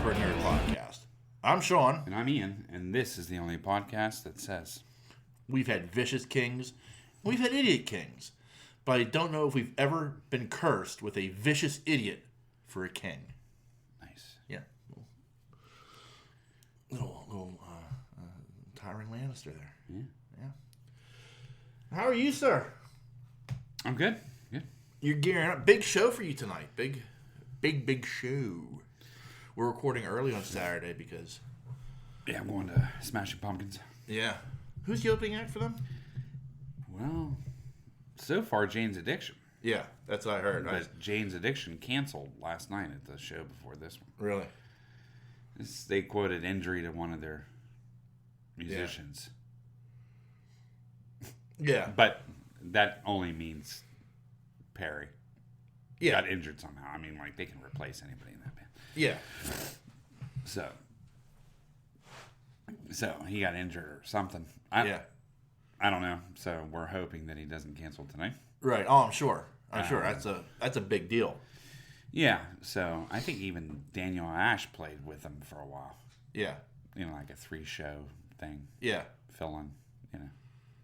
Expert Nerd Podcast. I'm Sean. And I'm Ian, and this is the only podcast that says We've had vicious kings, we've had idiot kings, but I don't know if we've ever been cursed with a vicious idiot for a king. nice. Yeah. Little Tywin Lannister there. Yeah. How are you, sir? I'm good. Good. You're gearing up. Big show for you tonight. Big show. We're recording early on Saturday because... Yeah, I'm going to Smashing Pumpkins. Yeah. Who's the opening act for them? Well, so far, Jane's Addiction. Yeah, that's what I heard. But Jane's Addiction canceled last night at the show before this one. Really? They quoted injury to one of their musicians. Yeah. But that only means Perry. Yeah. Got injured somehow. I mean, like, they can replace anybody in that band. Yeah. So he got injured or something. I don't know. So we're hoping that he doesn't cancel tonight. Right. Oh, I'm sure. Sure. That's a big deal. Yeah. So I think even Daniel Ash played with him for a while. Yeah. You know, like a 3-show thing. Yeah. Fill-in,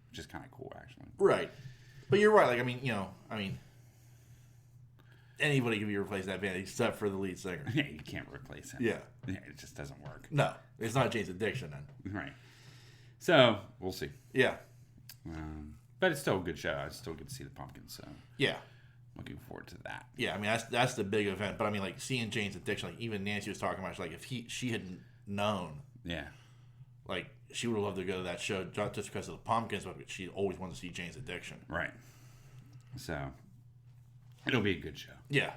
which is kind of cool, actually. Right. But you're right. Like, anybody can be replaced in that band except for the lead singer. Yeah, you can't replace him. Yeah. It just doesn't work. No, it's not Jane's Addiction then. Right. So we'll see. Yeah. But it's still a good show. I still get to see the Pumpkins, so Yeah. looking forward to that. Yeah. That's the big event. But like seeing Jane's Addiction, like even Nancy was talking about, she's like if she had known, Yeah. like she would have loved to go to that show not just because of the Pumpkins, but she always wanted to see Jane's Addiction. Right. So it'll be a good show. Yeah.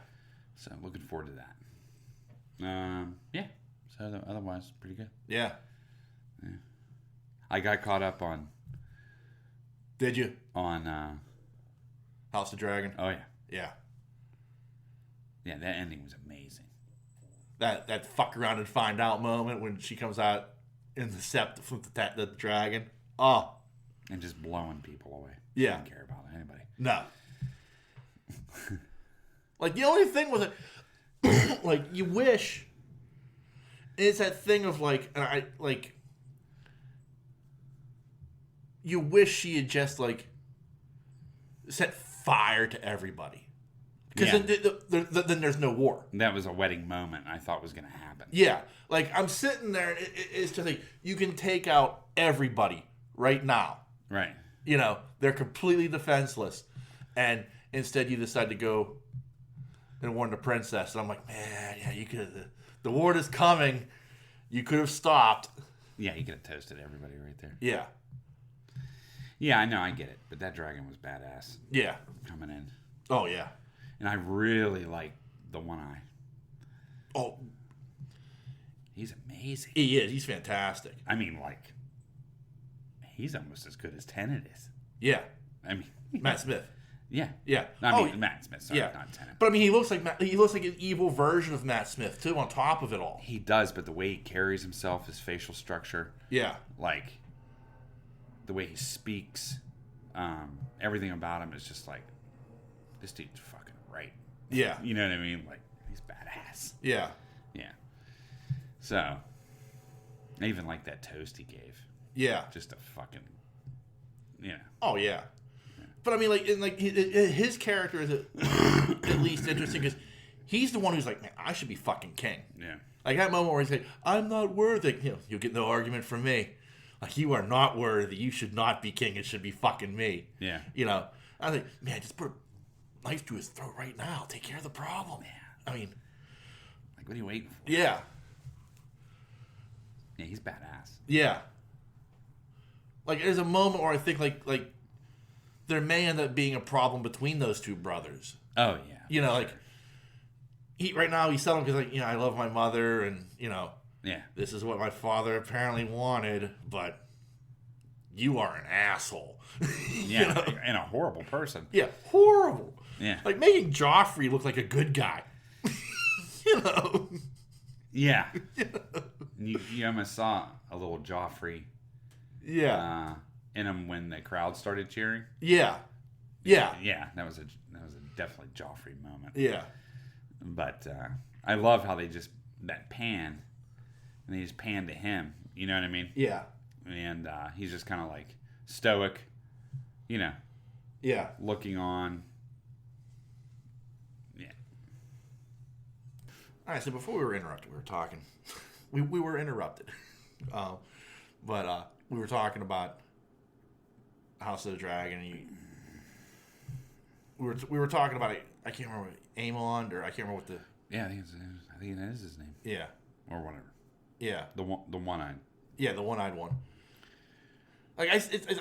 So looking forward to that. Yeah. So otherwise, pretty good. Yeah. I got caught up on Did you? House of Dragon? Oh yeah. Yeah. Yeah, that ending was amazing. That fuck around and find out moment when she comes out in the sept from the dragon. Oh. And just blowing people away. Yeah. Didn't care about anybody. No. Like the only thing with it, like you wish, it's that thing of you wish she had just set fire to everybody, because then there's no war. That was a wedding moment I thought was going to happen. Yeah, like I'm sitting there, and it's just like you can take out everybody right now. Right. They're completely defenseless, and instead you decide to go and warn the princess. And I'm like, man, yeah, you could. The war is coming. You could have stopped. Yeah, you could have toasted everybody right there. Yeah. Yeah, I know, I get it. But that dragon was badass. Yeah. Coming in. Oh, yeah. And I really like the one eye. Oh. He's amazing. He is. He's fantastic. I mean, he's almost as good as Tennant is. Yeah. I mean, Matt Smith. Yeah. Yeah. Matt Smith. Sorry, not Tennant. But he looks like an evil version of Matt Smith too. On top of it all, he does. But the way he carries himself, his facial structure, yeah, the way he speaks, everything about him is just like, this dude's fucking right. Yeah, you know what I mean? Like, he's badass. Yeah, yeah. So, I even like that toast he gave. Yeah, just a fucking, Oh yeah. But his character is at least interesting because he's the one who's like, man, I should be fucking king. Yeah. Like that moment where he's like, I'm not worthy. You'll get no argument from me. Like, you are not worthy. You should not be king. It should be fucking me. Yeah. I think, man, just put a knife to his throat right now. Take care of the problem. Yeah. I mean, what are you waiting for? Yeah. Yeah, he's badass. Yeah. There's a moment where I think there may end up being a problem between those two brothers. Oh yeah. Right now he's telling him because I love my mother and yeah, this is what my father apparently wanted, but you are an asshole. Yeah, and a horrible person. Yeah, horrible. Yeah, making Joffrey look like a good guy. Yeah. You almost saw a little Joffrey. Yeah. In him when the crowd started cheering. Yeah. Yeah. Yeah, that was a definitely Joffrey moment. Yeah. But I love how they just that pan and they just pan to him. You know what I mean? Yeah. And he's just kind of like stoic, you know, Yeah. looking on. Yeah. All right, so before we were interrupted, we were talking. we were interrupted. But we were talking about House of the Dragon. We were talking about it. I can't remember Aemond, or I can't remember what the. Yeah, I think that is his name. Yeah. Or whatever. Yeah. The one-eyed. Yeah, the one-eyed one. Like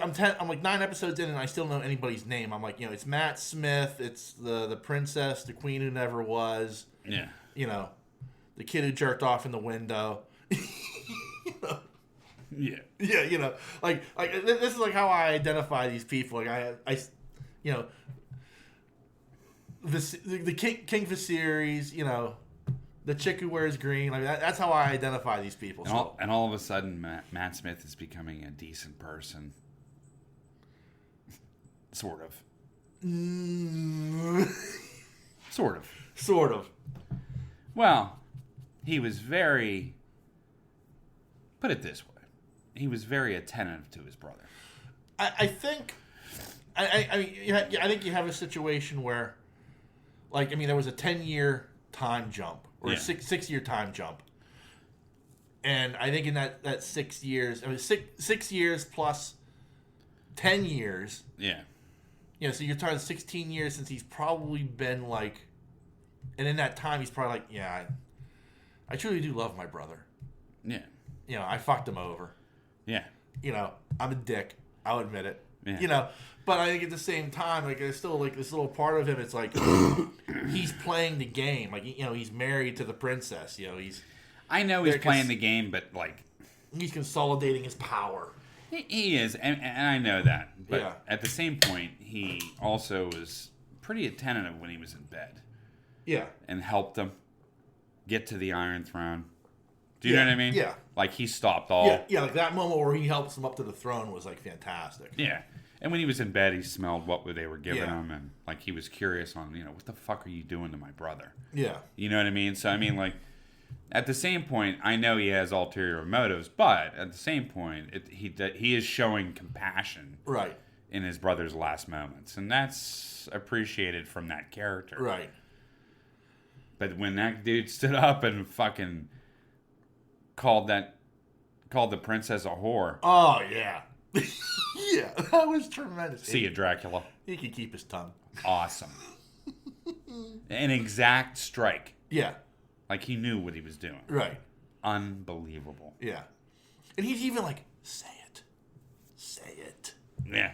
I'm like 9 episodes in, and I still don't know anybody's name. I'm like, it's Matt Smith. It's the princess, the queen who never was. Yeah. The kid who jerked off in the window. Yeah. Yeah, like this is like how I identify these people. Like I the King Viserys, the chick who wears green. Like that's how I identify these people. And all of a sudden, Matt Smith is becoming a decent person. Sort of. Sort of. Sort of. Well, he was very. Put it this way. He was very attentive to his brother. I think. I think you have a situation where, there was a 10-year time jump or a 6-year time jump, and I think in that 6 years, 6 years plus 10 years. Yeah. So you're talking 16 years since he's probably been like, and in that time he's probably like, I truly do love my brother. Yeah. I fucked him over. Yeah. I'm a dick. I'll admit it. Yeah. But I think at the same time, there's still this little part of him. It's like he's playing the game. He's married to the princess. I know he's playing the game, but he's consolidating his power. He is, and I know that. But Yeah. at the same point, he also was pretty attentive when he was in bed. Yeah. And helped him get to the Iron Throne. Do you know what I mean? Yeah. Like he stopped all. Yeah. Like that moment where he helps him up to the throne was fantastic. Yeah. And when he was in bed, he smelled what they were giving Yeah. him, and he was curious on what the fuck are you doing to my brother? Yeah. You know what I mean? So I mean, at the same point, I know he has ulterior motives, but at the same point, he is showing compassion, Right. in his brother's last moments, and that's appreciated from that character, Right. But when that dude stood up and fucking called the princess a whore, Oh yeah. Yeah, that was tremendous. see you, Dracula. He could keep his tongue. Awesome. An exact strike. Yeah. Like he knew what he was doing. Right. Unbelievable. Yeah. And he's even like, say it. Say it. Yeah.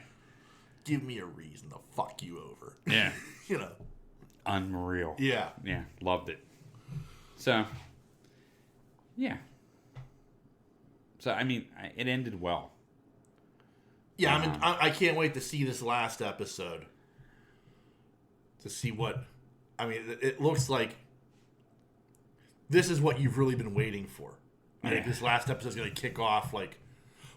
Give me a reason to fuck you over. Yeah. Unreal. Yeah. Yeah. Loved it. So, yeah. So, I mean, it ended well. Yeah, I can't wait to see this last episode. To see what... it looks like this is what you've really been waiting for. I think this last episode is going to kick off,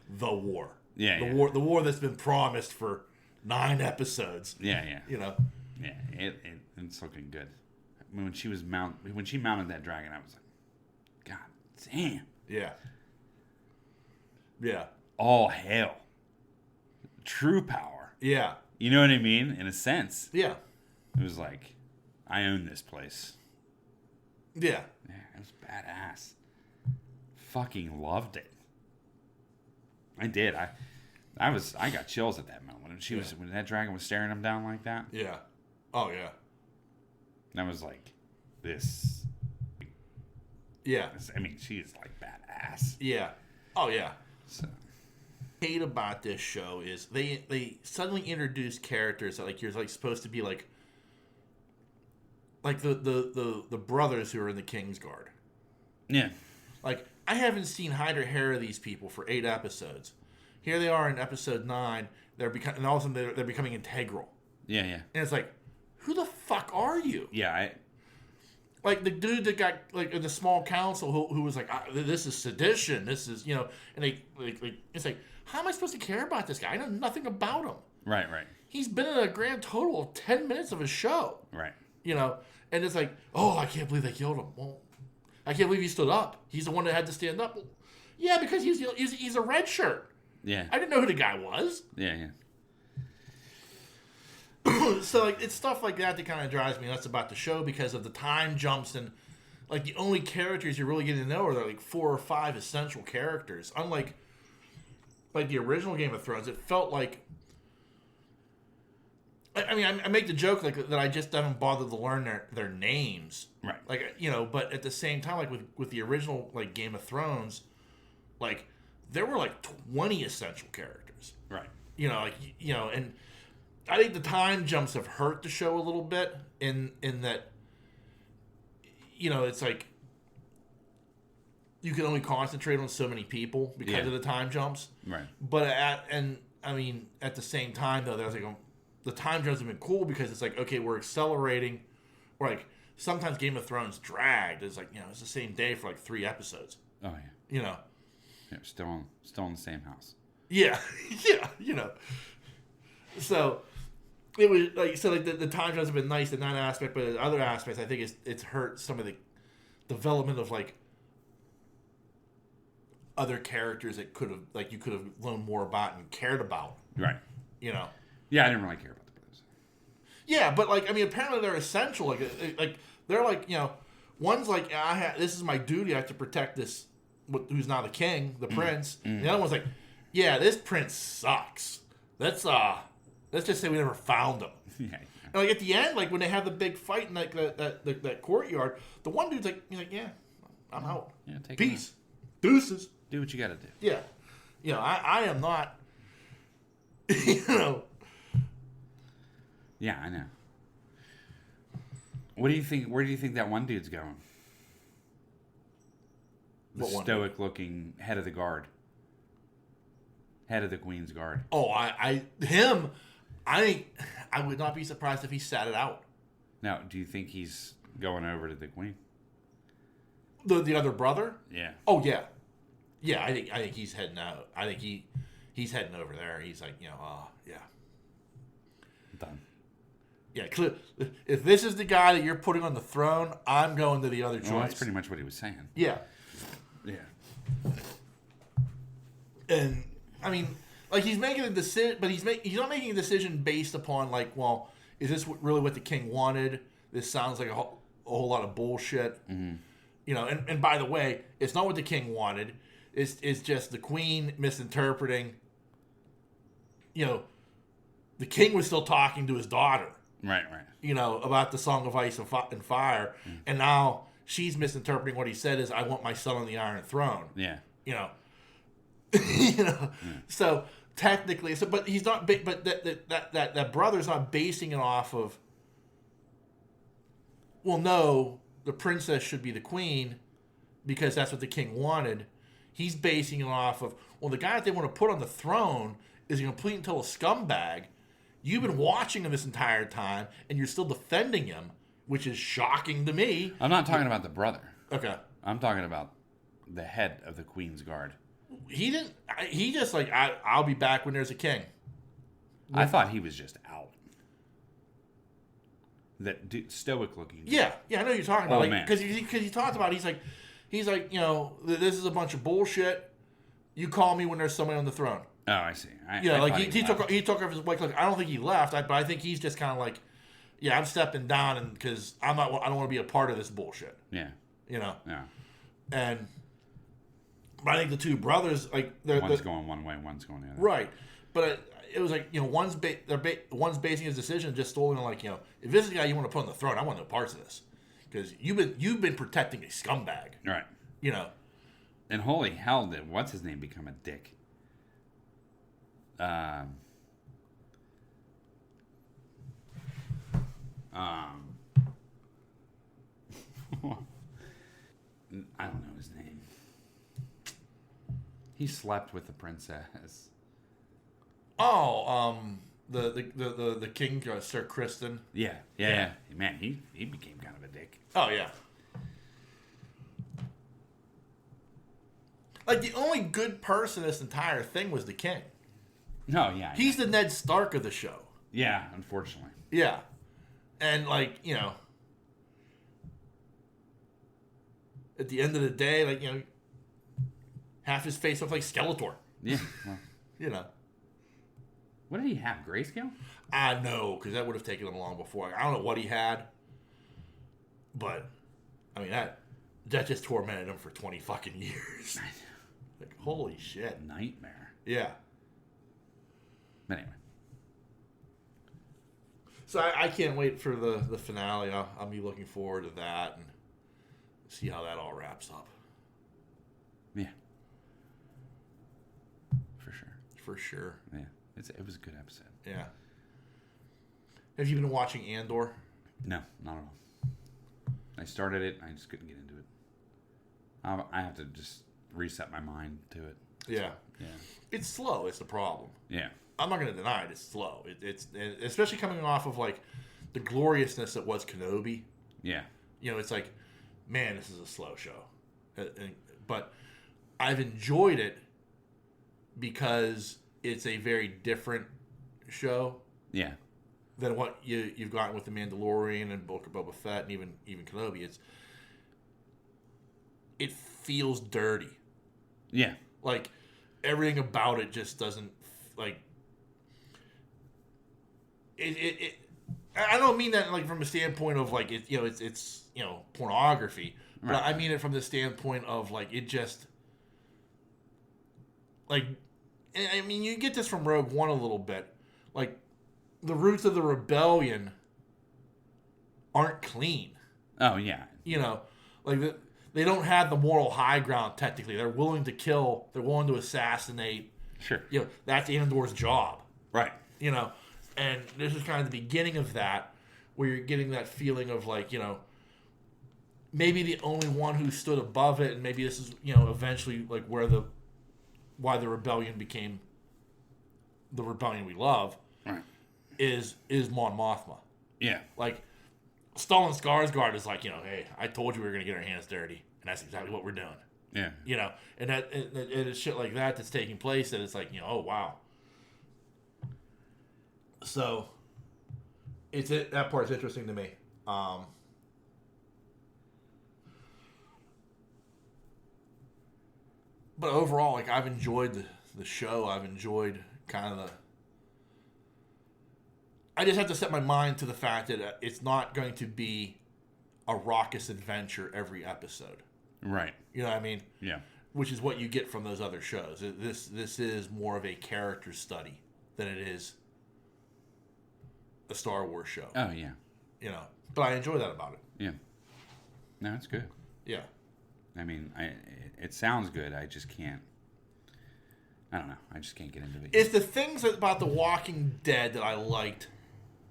the war. Yeah, The war that's been promised for 9 episodes. Yeah. Yeah, it's looking good. I mean, when she mounted that dragon, I was like, God damn. Yeah. Yeah. All hail. True power. Yeah. You know what I mean? In a sense. Yeah. It was like, I own this place. Yeah. Yeah, it was badass. Fucking loved it. I did. I got chills at that moment. When that dragon was staring him down like that. Yeah. Oh yeah. And I was like, this. Yeah. I mean, she is badass. Yeah. Oh yeah. So. Hate about this show is they suddenly introduce characters that you're supposed to be the brothers who are in the Kingsguard. Yeah. I haven't seen hide or hair of these people for 8 episodes. Here they are in episode 9. And all of a sudden they're becoming integral. Yeah. And it's who the fuck are you? Yeah. The dude that got in the small council who was this is sedition. This is and they it's how am I supposed to care about this guy? I know nothing about him. Right. He's been in a grand total of 10 minutes of a show. Right. And it's oh, I can't believe they killed him. Well, I can't believe he stood up. He's the one that had to stand up. Yeah, because he's a red shirt. Yeah. I didn't know who the guy was. Yeah. So like it's stuff like that kind of drives me nuts about the show because of the time jumps and like the only characters you're really getting to know are like 4 or 5 essential characters. Unlike like the original Game of Thrones, it felt like. I mean, I make the joke like that I just haven't bothered to learn their names, Right. Like but at the same time, like with the original like Game of Thrones, like there were like 20 essential characters, Right. And I think the time jumps have hurt the show a little bit in that, it's like you can only concentrate on so many people because of the time jumps. Right. But at the same time though, there's like the time jumps have been cool because it's like, okay, we're accelerating. Or like sometimes Game of Thrones dragged. It's like, it's the same day for like 3 episodes. Oh yeah. Yeah, still in the same house. Yeah, yeah, So it was like the time jumps have been nice in that aspect, but in other aspects, I think it's hurt some of the development of like other characters that you could have learned more about and cared about. Right. Yeah, I didn't really care about the brothers. Yeah, but apparently they're essential. Like they're like one's like this is my duty. I have to protect this. Who's now the king, the prince. And the other one's like, yeah, this prince sucks. Let's just say we never found him. Yeah. And like at the end, like when they have the big fight in like that courtyard, the one dude's like, yeah, I'm out. Yeah, take peace, deuces. Do what you got to do. Yeah, I am not. Yeah, I know. What do you think? Where do you think that one dude's going? The stoic-looking head of the guard, head of the Queen's Guard. Oh, I think I would not be surprised if he sat it out. Now, do you think he's going over to the Queen? The other brother? Yeah. Oh yeah, yeah. I think he's heading out. I think he's heading over there. He's like, yeah. Done. Yeah, if this is the guy that you're putting on the throne, I'm going to the other choice. Well, that's pretty much what he was saying. Yeah. Yeah. And I mean, like he's making a decision, but he's not making a decision based upon like, well, is this really what the king wanted? This sounds like a whole lot of bullshit. Mm-hmm. And by the way, it's not what the king wanted. It's just the queen misinterpreting. The king was still talking to his daughter. Right. About the Song of Ice and Fire, and now she's misinterpreting what he said as, "I want my son on the Iron Throne." Yeah. So technically, but he's not. But that brother's not basing it off of. Well, no, the princess should be the queen, because that's what the king wanted. He's basing it off of, well, the guy that they want to put on the throne is a complete and total scumbag. You've been watching him this entire time, and you're still defending him, which is shocking to me. I'm not talking about the brother. Okay. I'm talking about the head of the Queen's Guard. He didn't. He just like, I'll be back when there's a king. I thought he was just out. That stoic looking. Yeah, I know what you're talking about. Because man. he talked about it, he's like, this is a bunch of bullshit. You call me when there's somebody on the throne. Oh, I see. He took off his like. Look, I don't think he left, but I think he's just kind of like, yeah, I'm stepping down, and because I don't want to be a part of this bullshit. Yeah. Yeah. But I think the two brothers, like, one's going one way, one's going the other. Right, but it was like, one's basing his decision just solely on like, if this is the guy you want to put on the throne, I want no parts of this, because you've been protecting a scumbag. Right. And holy hell, did what's his name become a dick? I don't know his name. He slept with the princess. Oh, the king, Sir Kristen. Yeah. Man, he became kind of a dick. Oh yeah. Like the only good person in this entire thing was the king. No, yeah. He's the Ned Stark of the show. Yeah, unfortunately. Yeah. And like, at the end of the day, like, half his face looked like Skeletor. Yeah. Well, You know. what did he have? Grayscale? I know, because that would have taken him long before. I don't know what he had, but I mean that just tormented him for 20 fucking years. Like, holy shit. Nightmare. Yeah. But anyway. So I can't wait for the finale. I'll be looking forward to that and see how that all wraps up. Yeah. For sure. For sure. Yeah. It was a good episode. Yeah. Have you been watching Andor? No, not at all. I started it. I just couldn't get into it. I have to just reset my mind to it. Yeah. Yeah. It's slow. It's the problem. Yeah. I'm not going to deny it. It's slow. It's especially coming off of like the gloriousness that was Kenobi. Yeah. It's like, man, this is a slow show. But I've enjoyed it because it's a very different show Yeah. than what you've gotten with The Mandalorian and Book of Boba Fett and even Kenobi. It feels dirty. Yeah. Like, everything about it just doesn't, like... I don't mean that, like, from a standpoint of, like, it's pornography. But Right. I mean it from the standpoint of, like, it just... Like, I mean, you get this from Rogue One a little bit. Like, the roots of the rebellion aren't clean. Oh, yeah. Like, they don't have the moral high ground, technically. They're willing to kill. They're willing to assassinate. Sure. That's Andor's job. Right. And this is kind of the beginning of that, where you're getting that feeling of, like, maybe the only one who stood above it, and maybe this is, eventually, like, why the rebellion became the rebellion we love, Right. is Mon Mothma. Yeah. Like, Stellan Skarsgård is like, hey, I told you we were going to get our hands dirty, and that's exactly what we're doing. Yeah. And it's shit like that that's taking place that it's like, oh, wow. So, that part's interesting to me. But overall, like, I've enjoyed the show. I've enjoyed kind of the... I just have to set my mind to the fact that it's not going to be a raucous adventure every episode. Right. You know what I mean? Yeah. Which is what you get from those other shows. This is more of a character study than it is a Star Wars show. Oh, yeah. But I enjoy that about it. Yeah. No, it's good. Yeah. I mean, it sounds good. I just can't. I don't know. I just can't get into it. It's the things about The Walking Dead that I liked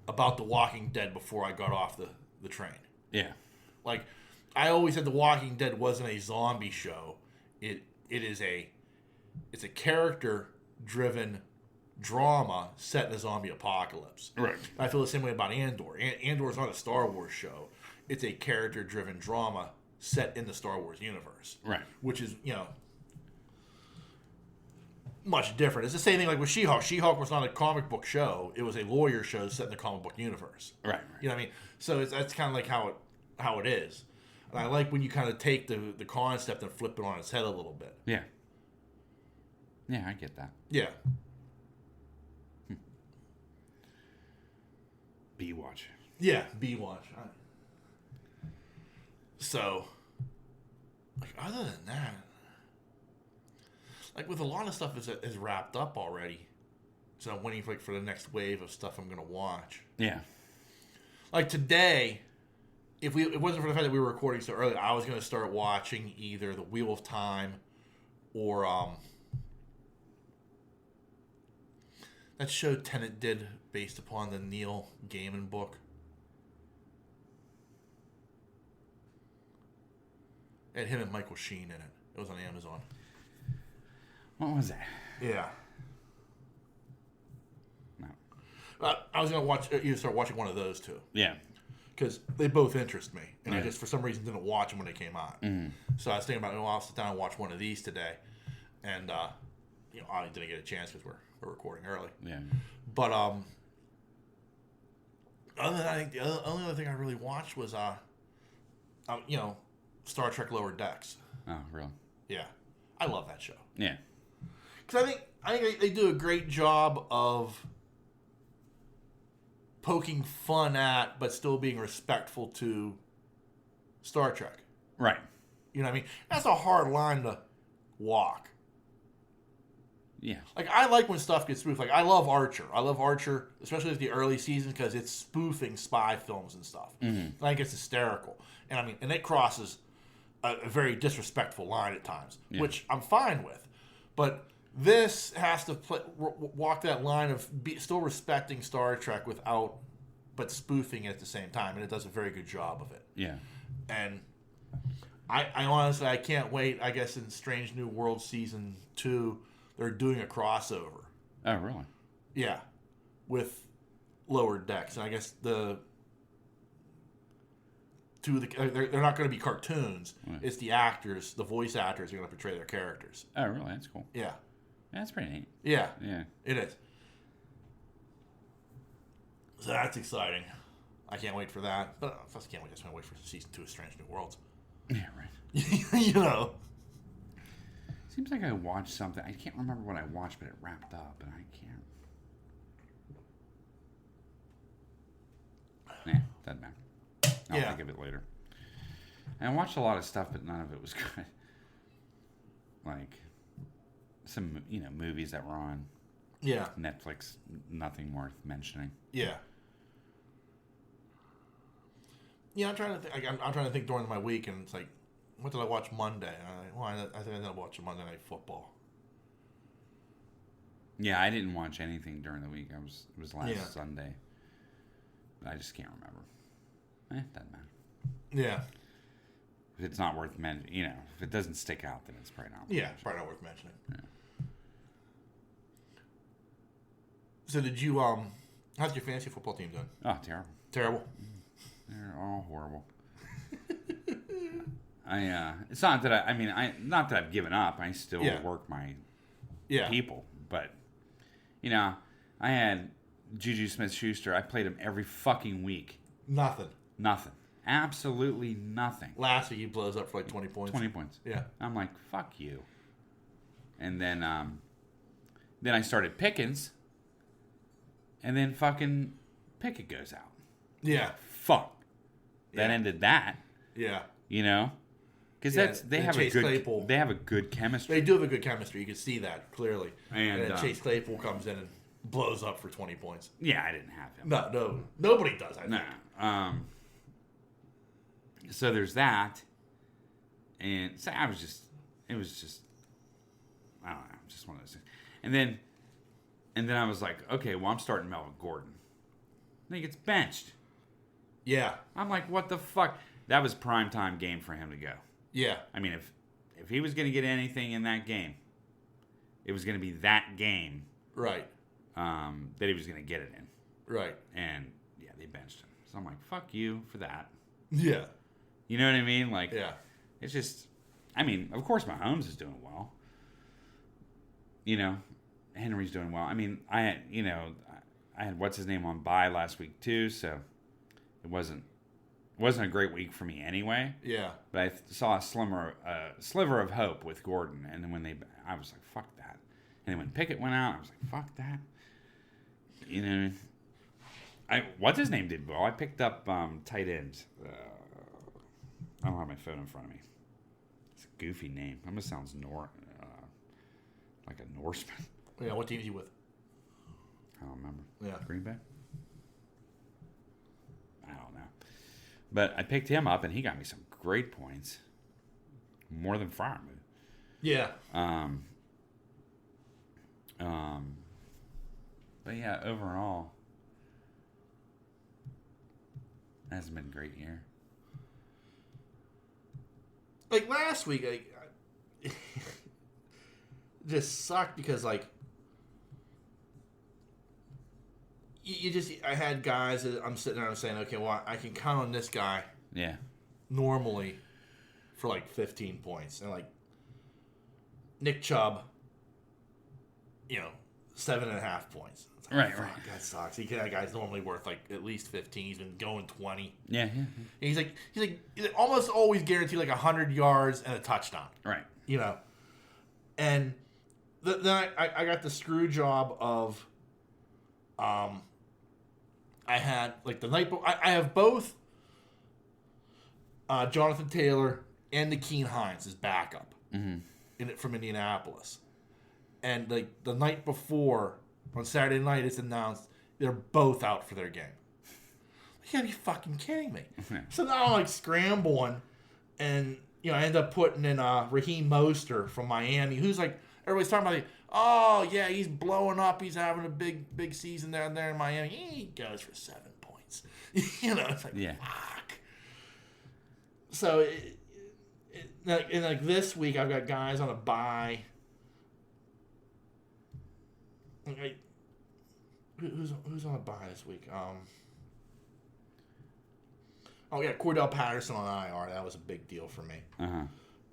about The Walking Dead before I got off the train. Yeah. Like, I always said The Walking Dead wasn't a zombie show. It's a character-driven drama set in a zombie apocalypse. Right. I feel the same way about Andor. Andor is not a Star Wars show. It's a character-driven drama set in the Star Wars universe. Right. Which is, much different. It's the same thing like with She-Hulk. She-Hulk was not a comic book show. It was a lawyer show set in the comic book universe. Right. You know what I mean? So that's kind of like how it is. And I like when you kind of take the concept and flip it on its head a little bit. Yeah. Yeah, I get that. Yeah. B-Watch. Yeah, B-Watch. So, like, other than that, like, with a lot of stuff is wrapped up already. So I'm waiting for the next wave of stuff I'm going to watch. Yeah. Like, today, if it wasn't for the fact that we were recording so early, I was going to start watching either The Wheel of Time or that show Tennant did based upon the Neil Gaiman book. It had him and Michael Sheen in it. It was on Amazon. What was that? Yeah. No. I was going to start watching one of those two. Yeah. Because they both interest me. And I Yeah. just, for some reason, didn't watch them when they came out. Mm-hmm. So I was thinking about, I'll sit down and watch one of these today. And, I didn't get a chance because we're recording early. Yeah. But, other than that, I think the only other thing I really watched was, Star Trek Lower Decks. Oh, really? Yeah, I love that show Yeah. because I think they do a great job of poking fun at, but still being respectful to Star Trek. Right. You know what I mean? That's a hard line to walk. Yeah. Like, I like when stuff gets spoofed. Like, I love Archer. I love Archer, especially at the early seasons, because it's spoofing spy films and stuff. Mm-hmm. I think it's hysterical. And, I mean, and it crosses a very disrespectful line at times, which I'm fine with. But this has to walk that line of still respecting Star Trek but spoofing it at the same time. And it does a very good job of it. Yeah. And I honestly, I can't wait. I guess in Strange New World Season 2, they're doing a crossover. Oh, really? Yeah. With Lower Decks. And I guess they're not going to be cartoons. Right. It's the actors, the voice actors are going to portray their characters. Oh, really? That's cool. Yeah. That's pretty neat. Yeah. Yeah. It is. So that's exciting. I can't wait for that. But I can't wait. I just want to wait for Season 2 of Strange New Worlds. Yeah, right. You know. Seems like I watched something. I can't remember what I watched, but it wrapped up, and I can't. Yeah, doesn't matter. I'll think of it later. And I watched a lot of stuff, but none of it was good. Like some, movies that were on Yeah. Netflix, nothing worth mentioning. Yeah. Yeah, I'm trying to think. I'm trying to think during my week, and it's like, what did I watch Monday? I think I ended up watching Monday Night Football. Yeah, I didn't watch anything during the week. It was last Sunday. I just can't remember. Doesn't matter. Yeah. If it's not worth mentioning, if it doesn't stick out, then it's probably not. Yeah, probably not worth mentioning. Yeah. So did you how's your fantasy football team doing? Oh, terrible. Terrible. They're all horrible. It's not that not that I've given up. I still work my people, but I had Juju Smith-Schuster. I played him every fucking week. Nothing. Absolutely nothing. Last week he blows up for like 20 points. 20 points. Yeah. I'm like, fuck you. And then I started Pickens, and then fucking Pickett goes out. Yeah. Fuck. That ended that. Yeah. Because they have a good chemistry. They do have a good chemistry. You can see that clearly. And then Chase Claypool comes in and blows up for 20 points. Yeah, I didn't have him. No, nobody does. I think. No. So there's that, and so it was just, I don't know, just one of those things. And then I was like, okay, well, I'm starting Melvin Gordon. Then he gets benched. Yeah. I'm like, what the fuck? That was primetime game for him to go. Yeah. I mean, if he was going to get anything in that game, it was going to be that game. Right. That he was going to get it in. Right. And, yeah, they benched him. So I'm like, fuck you for that. Yeah. You know what I mean? Like, yeah. It's just, I mean, of course Mahomes is doing well. Henry's doing well. I mean, I had what's his name on bye last week too, so it wasn't a great week for me anyway. Yeah. But I saw a sliver of hope with Gordon, and then I was like, fuck that. And then when Pickett went out, I was like, fuck that. What's his name did well. I picked up tight ends. I don't have my phone in front of me. It's a goofy name. Almost sounds like a Norseman. Yeah, what team is he with? I don't remember. Yeah. Green Bay? I don't know. But I picked him up, and he got me some great points. More than Freiermuth. Yeah. But yeah, overall, it hasn't been a great year. Like last week, it just sucked because I had guys that I'm sitting there and I'm saying, okay, well, I can count on this guy. Yeah. Normally for like 15 points. And like Nick Chubb, 7.5 points. It's like, Right, fuck, right. that sucks. That guy's normally worth like at least 15. He's been going 20. Yeah. And he's almost always guaranteed like 100 yards and a touchdown. Right. You know, and then I got the screw job of, I had like the night. I have both Jonathan Taylor and Nakeem Hines as backup from Indianapolis, and like the night before on Saturday night, it's announced they're both out for their game. You gotta be fucking kidding me! So now I'm like scrambling, and I end up putting in Raheem Mostert from Miami, who's like everybody's talking about. Like, oh yeah, he's blowing up. He's having a big season down there in Miami. He goes for 7 points. It's like fuck. So, like this week, I've got guys on a bye. Who's on a bye this week? Oh yeah, Cordell Patterson on IR. That was a big deal for me.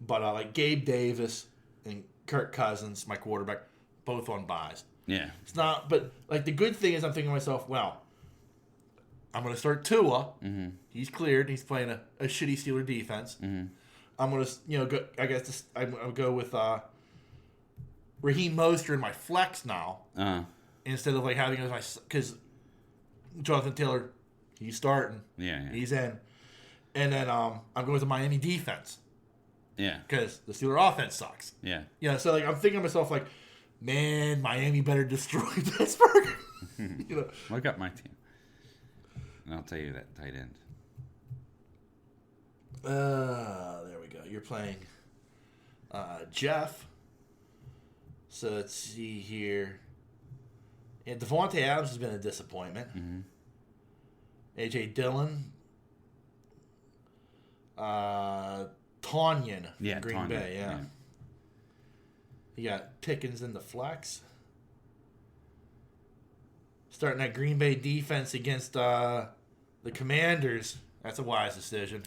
But like Gabe Davis and Kirk Cousins, my quarterback, both on buys. Yeah. It's not, but like the good thing is, I'm thinking to myself, well, I'm going to start Tua. He's cleared. He's playing a shitty Steeler defense. I'm going to, go. I guess I'll go with Raheem Mostert in my flex now, instead of like having it as my, because Jonathan Taylor, he's starting. Yeah. He's in, and then I'm going with the Miami defense. Yeah. Because the Steeler offense sucks. Yeah. So like I'm thinking to myself like, man, Miami better destroy Pittsburgh. Look up my team, and I'll tell you that tight end. There we go. You're playing Jeff. So let's see here. Yeah, Devontae Adams has been a disappointment. AJ Dillon. Tonyan from Green Tonyan, Bay, yeah. You got Pickens in the flex. Starting that Green Bay defense against the Commanders. That's a wise decision.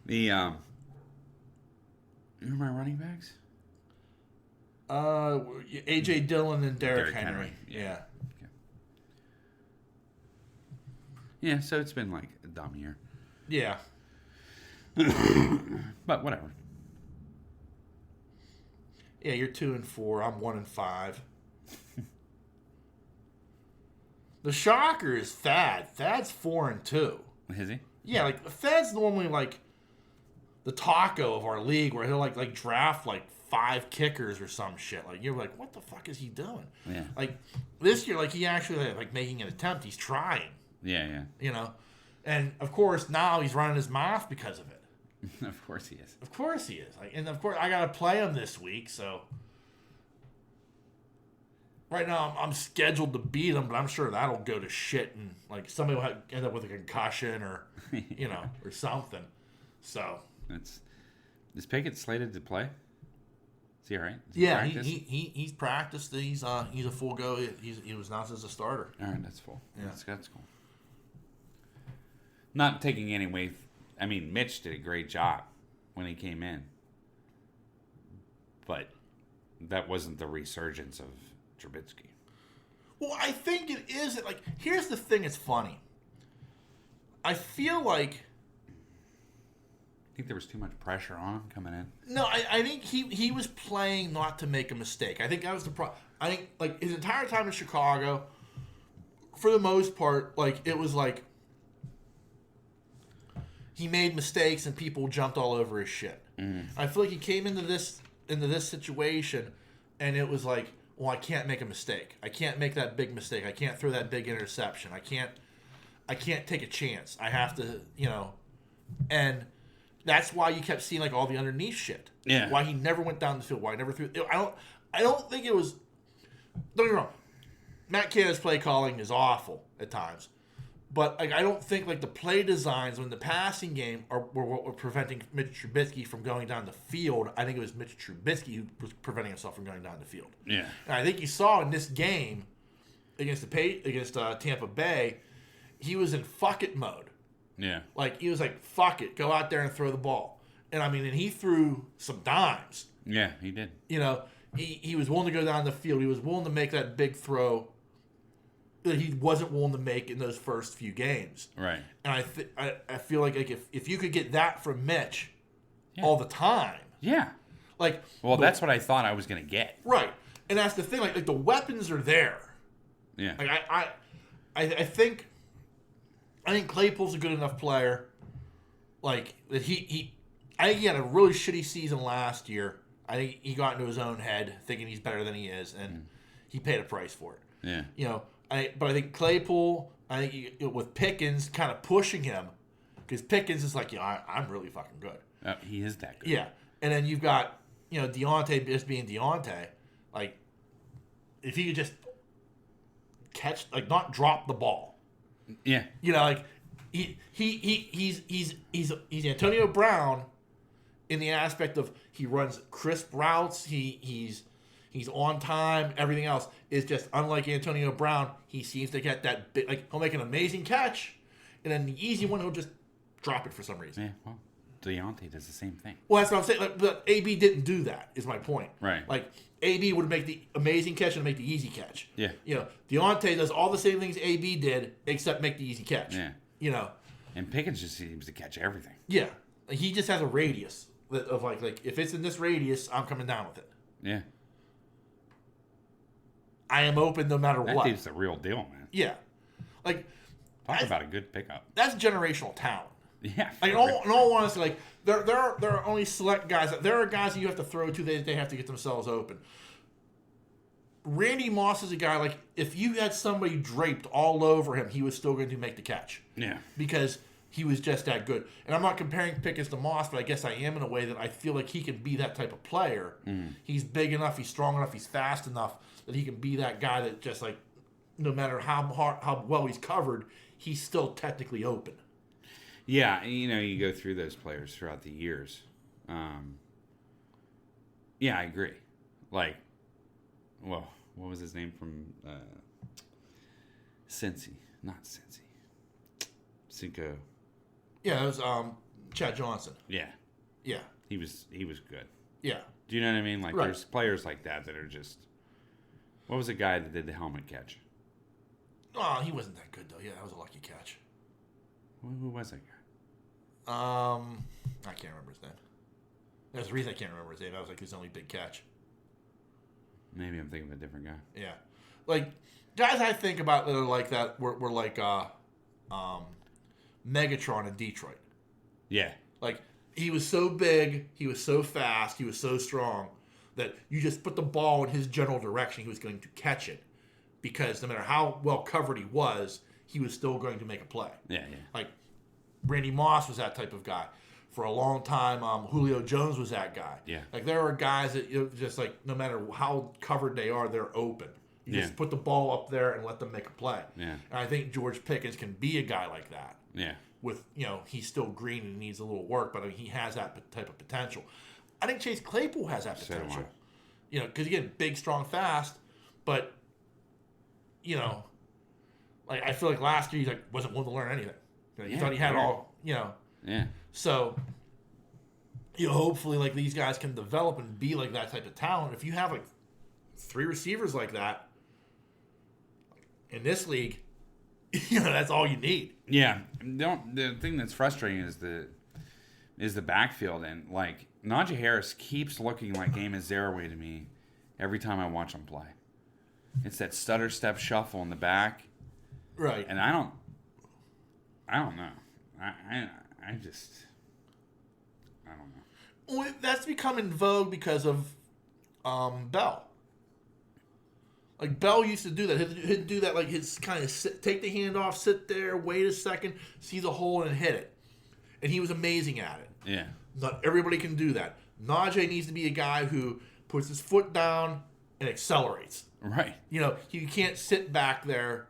Yeah. Who are my running backs? AJ Dillon and Derrick Henry. Yeah. Okay. Yeah, so it's been like a dumb year. Yeah. But whatever. Yeah, you're 2-4. I'm 1-5. The shocker is Thad. Thad's 4-2. Is he? Yeah, like Thad's normally like the taco of our league, where he'll like draft like 5 kickers or some shit. Like you're like, what the fuck is he doing? Yeah. Like this year, like he actually like making an attempt. He's trying. Yeah. And of course now he's running his mouth because of it. Of course he is. Of course he is. Like, and of course I gotta play him this week, so right now I'm scheduled to beat him, but I'm sure that'll go to shit, and like somebody will end up with a concussion or or something. So is Pickett slated to play? Is he all right? Yeah, he's practiced. He's a full go. He was announced as a starter. All right, that's full. Yeah, that's cool. Not taking any way. I mean, Mitch did a great job when he came in, but that wasn't the resurgence of Trubisky. Well, I think it is. Like, here's the thing. It's funny. I feel like. I think there was too much pressure on him coming in. No, I think he was playing not to make a mistake. I think that was the problem. I think like his entire time in Chicago, for the most part, like it was like he made mistakes and people jumped all over his shit. I feel like he came into this situation, and it was like, well, I can't make a mistake. I can't make that big mistake. I can't throw that big interception. I can't take a chance. I have to, and that's why you kept seeing like all the underneath shit. Yeah. Why he never went down the field. Why he never threw. I don't think it was. Don't get me wrong. Matt Canada's play calling is awful at times, but like I don't think like the play designs in the passing game were what were preventing Mitch Trubisky from going down the field. I think it was Mitch Trubisky who was preventing himself from going down the field. Yeah. And I think you saw in this game against Tampa Bay, he was in fuck it mode. Yeah. Like, he was like, fuck it, go out there and throw the ball. And, I mean, and he threw some dimes. Yeah, he did. he was willing to go down the field. He was willing to make that big throw that he wasn't willing to make in those first few games. Right. And I feel like if you could get that from Mitch all the time. Yeah. Like, well, that's what I thought I was going to get. Right. And that's the thing. Like the weapons are there. Yeah. Like I think Claypool's a good enough player. Like that I think he had a really shitty season last year. I think he got into his own head thinking he's better than he is, and he paid a price for it. Yeah. You know, but I think Claypool, with Pickens kind of pushing him, because Pickens is like, I'm really fucking good. He is that good. Yeah. And then you've got, Deontay just being Deontay. Like, if he could just catch, like, not drop the ball. Yeah. Like, he's Antonio Brown in the aspect of he runs crisp routes. He's on time. Everything else is just unlike Antonio Brown. He seems to get that big, like, he'll make an amazing catch, and then the easy one he'll just drop it for some reason. Yeah. Well, Deontay does the same thing. Well, that's what I'm saying. Like, but AB didn't do that. Is my point. Right. Like AB would make the amazing catch and make the easy catch. Yeah. Deontay does all the same things AB did except make the easy catch. Yeah. And Pickens just seems to catch everything. Yeah. Like, he just has a radius of like if it's in this radius, I'm coming down with it. Yeah. I am open no matter That what. dude's the real deal, man. Yeah. Like, Talk about a good pickup. That's generational talent. Yeah. Like, in all honesty, like there are only select guys. There are guys that you have to throw to. They have to get themselves open. Randy Moss is a guy, like, if you had somebody draped all over him, he was still going to make the catch. Yeah. Because he was just that good. And I'm not comparing Pickens to Moss, but I guess I am in a way that I feel like he can be that type of player. He's big enough, he's strong enough, he's fast enough that he can be that guy that just, like, no matter how well he's covered, he's still technically open. Yeah, you go through those players throughout the years. Yeah, I agree. Like, well, what was his name from Cincy? Not Cincy. Cinco. Yeah, it was Chad Johnson. Yeah. Yeah. He was good. Yeah. Do you know what I mean? Like, Right. There's players like that are just... What was the guy that did the helmet catch? Oh, he wasn't that good, though. Yeah, that was a lucky catch. Who was that guy? I can't remember his name. There's a reason I can't remember his name. That was like his only big catch. Maybe I'm thinking of a different guy. Yeah. Like, guys I think about that are like that were like Megatron in Detroit. Yeah. Like, he was so big, he was so fast, he was so strong that you just put the ball in his general direction, he was going to catch it. Because no matter how well covered he was still going to make a play. Yeah. Like, Randy Moss was that type of guy. For a long time, Julio Jones was that guy. Yeah. Like, there are guys that just, like, no matter how covered they are, they're open. You just put the ball up there and let them make a play. Yeah. And I think George Pickens can be a guy like that. Yeah. With, he's still green and needs a little work, but I mean, he has that type of potential. I think Chase Claypool has that potential. Because, again, big, strong, fast, but, like, I feel like last year he wasn't willing to learn anything. He thought he had all, Yeah. So, hopefully, like, these guys can develop and be like that type of talent. If you have, like, 3 receivers like that in this league, that's all you need. Yeah. The thing that's frustrating is the backfield, and, like, Najee Harris keeps looking like Amos Zaraway to me every time I watch him play. It's that stutter step shuffle in the back. Right. And I don't know. I don't know. Well, that's become in vogue because of Bell. Like, Bell used to do that. He'd do that, like, his kind of take the hand off, sit there, wait a second, see the hole, and hit it. And he was amazing at it. Yeah. Not everybody can do that. Najee needs to be a guy who puts his foot down and accelerates. Right. You can't sit back there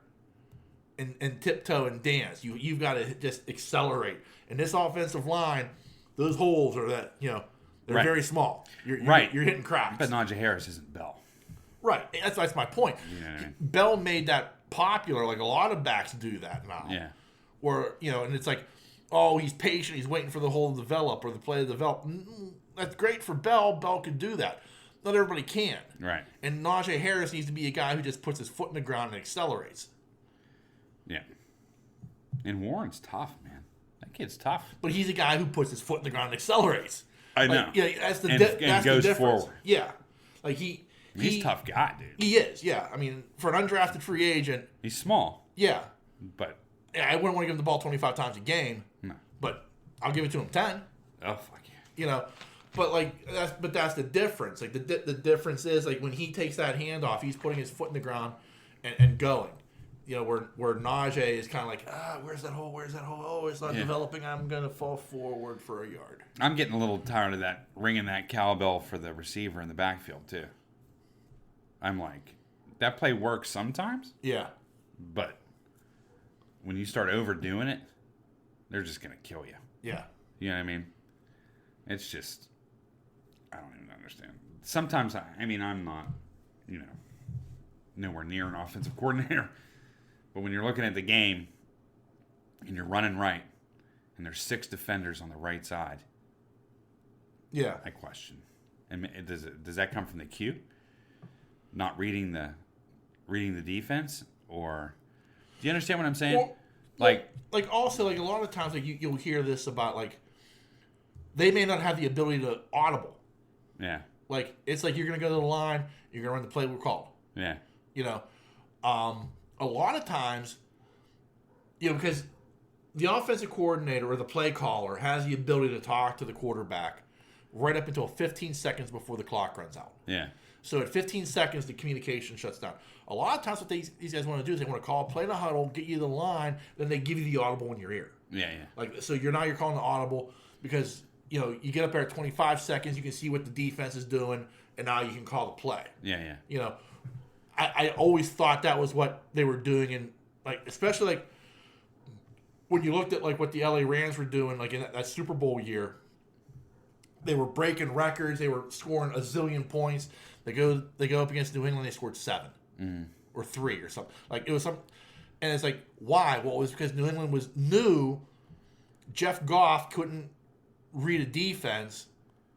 and tiptoe and dance. You've got to just accelerate. And this offensive line, those holes are that, they're very small. You're hitting cracks. But Najee Harris isn't Bell. Right. That's my point. You know what I mean? Bell made that popular. Like, a lot of backs do that now. Yeah. Or, and it's like, oh, he's patient. He's waiting for the hole to develop or the play to develop. That's great for Bell. Bell could do that. not everybody can. Right. And Najee Harris needs to be a guy who just puts his foot in the ground and accelerates. Yeah. And Warren's tough, man. That kid's tough. But he's a guy who puts his foot in the ground and accelerates. I know. Yeah, that's the And that's goes the difference. forward. Yeah, like He's a tough guy, dude. He is. Yeah, I mean, for an undrafted free agent, He's small, yeah, but I wouldn't want to give him the ball 25 times a game. no. But I'll give it to him 10. Oh, fuck yeah. You know, but like that's the difference. Like the difference is like when he takes that handoff, he's putting his foot in the ground and going. You know, where Najee is kind of like, where's that hole? Where's that hole? Oh, it's not developing. I'm gonna fall forward for a yard. I'm getting a little tired of that ringing that cowbell for the receiver in the backfield too. I'm like, that play works sometimes, Yeah, but when you start overdoing it, they're just gonna kill you. yeah, You know what I mean? It's just, I don't even understand. Sometimes, I mean, I'm not, you know, nowhere near an offensive coordinator. But when you're looking at the game and you're running right and there's 6 defenders on the right side, yeah. I question. And does that come from the Q? Not reading the defense? Or do you understand what I'm saying? Well, like also like a lot of times like you'll hear this about like they may not have the ability to audible. yeah, Like it's like you're gonna go to the line, you're gonna run the play we're called. yeah, You know, a lot of times, you know, because the offensive coordinator or the play caller has the ability to talk to the quarterback right up until 15 seconds before the clock runs out. yeah, So at 15 seconds, the communication shuts down. A lot of times what these guys want to do is they want to call, play the huddle, get you to the line, then they give you the audible in your ear. yeah. Like so, you're calling the audible because you know you get up there at 25 seconds, you can see what the defense is doing, and now you can call the play. Yeah. You know, I always thought that was what they were doing, and like especially like when you looked at like what the LA Rams were doing, like in that Super Bowl year, they were breaking records, they were scoring a zillion points. They go up against New England, they scored 7 or 3 or something. Like it was some, and it's like why? Well, it was because New England knew Jeff Goff couldn't read a defense.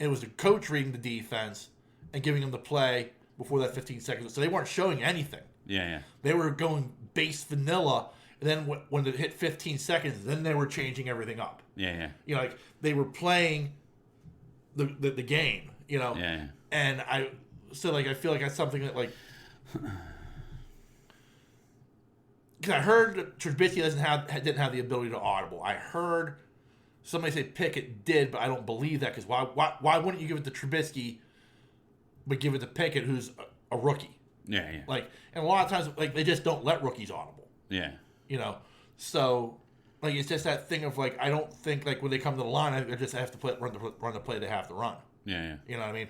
And it was the coach reading the defense and giving them the play before that 15 seconds. So they weren't showing anything. Yeah. They were going base vanilla. And then when it hit 15 seconds, then they were changing everything up. Yeah. You know, like they were playing the game, you know. Yeah. And I feel like that's something that like because I heard that Trubisky didn't have the ability to audible. I heard somebody say Pickett did, but I don't believe that because why wouldn't you give it to Trubisky, but give it to Pickett, who's a rookie? Yeah. Like, and a lot of times, like they just don't let rookies audible. Yeah. You know, so like it's just that thing of like I don't think like when they come to the line, I just have to run the play they have to run. Yeah. You know what I mean?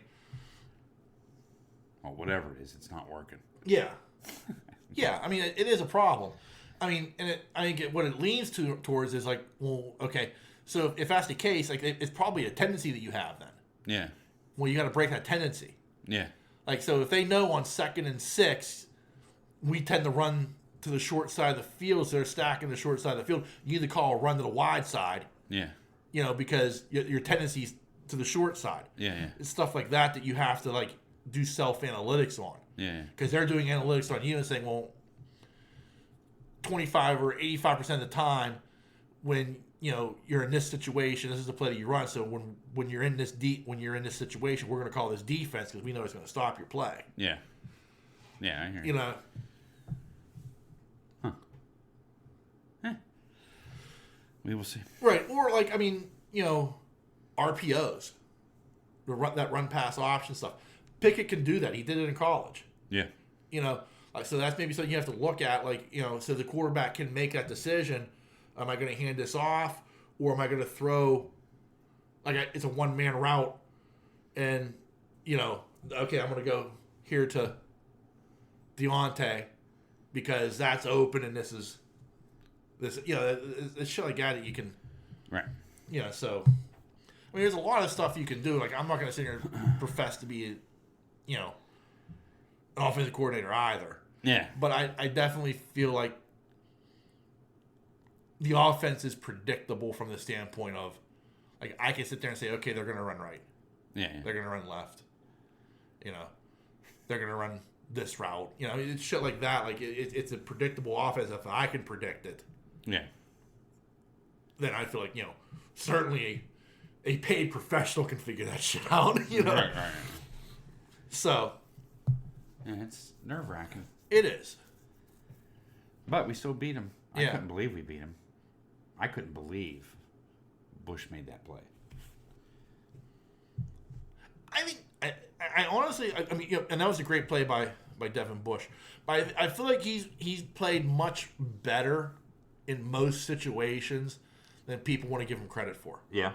Well, whatever it is, it's not working. Yeah. Yeah, I mean, it is a problem. I mean, and I think what it leans towards is like, well, okay, so if that's the case, like it's probably a tendency that you have then. Yeah. Well, you got to break that tendency. Yeah. Like, so if they know on 2nd and 6, we tend to run to the short side of the field, so they're stacking the short side of the field, you either call a run to the wide side, Yeah. you know, because your tendency's to the short side. Yeah. It's stuff like that you have to, like, do self-analytics on. Yeah. Because they're doing analytics on you and saying, well, 25 or 85% of the time when, you know, you're in this situation, this is the play that you run. So when you're in this situation, we're going to call this defense because we know it's going to stop your play. Yeah. Yeah, I hear You know. We will see. Right. Or, like, I mean, you know, RPOs. That run pass option stuff. Pickett can do that. He did it in college. Yeah. You know, like, so that's maybe something you have to look at, like, you know, so the quarterback can make that decision. Am I going to hand this off, or am I going to throw, like, it's a one-man route, and, you know, okay, I'm going to go here to Deontay because that's open, and this, you know, it's shit like that you can, Right. you know, so, I mean, there's a lot of stuff you can do. Like, I'm not going to sit here and profess to be, you know, an offensive coordinator either. Yeah. But I definitely feel like the offense is predictable from the standpoint of, like, I can sit there and say, okay, they're going to run right. Yeah. They're going to run left. You know, they're going to run this route. You know, it's shit like that. Like, it's a predictable offense. If I can predict it, Yeah. then I feel like, you know, certainly a paid professional can figure that shit out, you know? Right. So, Yeah, it's nerve-wracking. it is. But we still beat him. I Yeah. couldn't believe we beat him. I couldn't believe Bush made that play. I think, I honestly, I mean, you know, and that was a great play by Devin Bush. But I feel like he's played much better in most situations than people want to give him credit for. Yeah.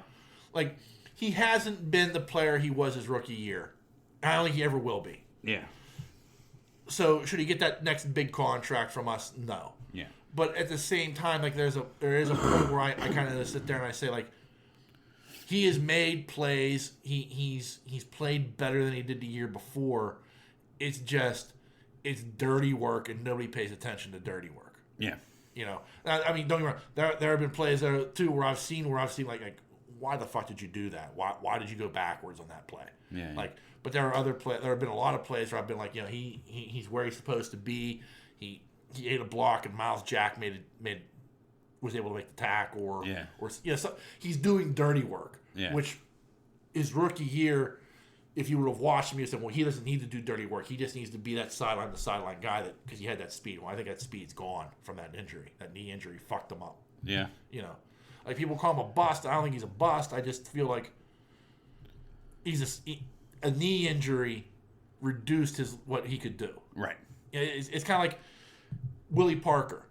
Like, he hasn't been the player he was his rookie year. I don't think he ever will be. Yeah. So, should he get that next big contract from us? No. Yeah. But at the same time, like, there is a point where I kind of sit there and I say, like, he has made plays. He's played better than he did the year before. It's just, it's dirty work, and nobody pays attention to dirty work. Yeah. You know, I mean, don't get me wrong. There have been plays there too where I've seen like, why the fuck did you do that? Why did you go backwards on that play? Yeah. Like, but there are other play. There have been a lot of plays where I've been like, you know, he's where he's supposed to be. He ate a block, and Miles Jack was able to make the tackle, or so he's doing dirty work. Yeah. Which his rookie year, if you would have watched him, you said, well, he doesn't need to do dirty work. He just needs to be that sideline guy because he had that speed. Well, I think that speed's gone from that injury. That knee injury fucked him up. Yeah. You know, like, people call him a bust. I don't think he's a bust. I just feel like he's a knee injury reduced what he could do. Right. It's kind of like Willie Parker.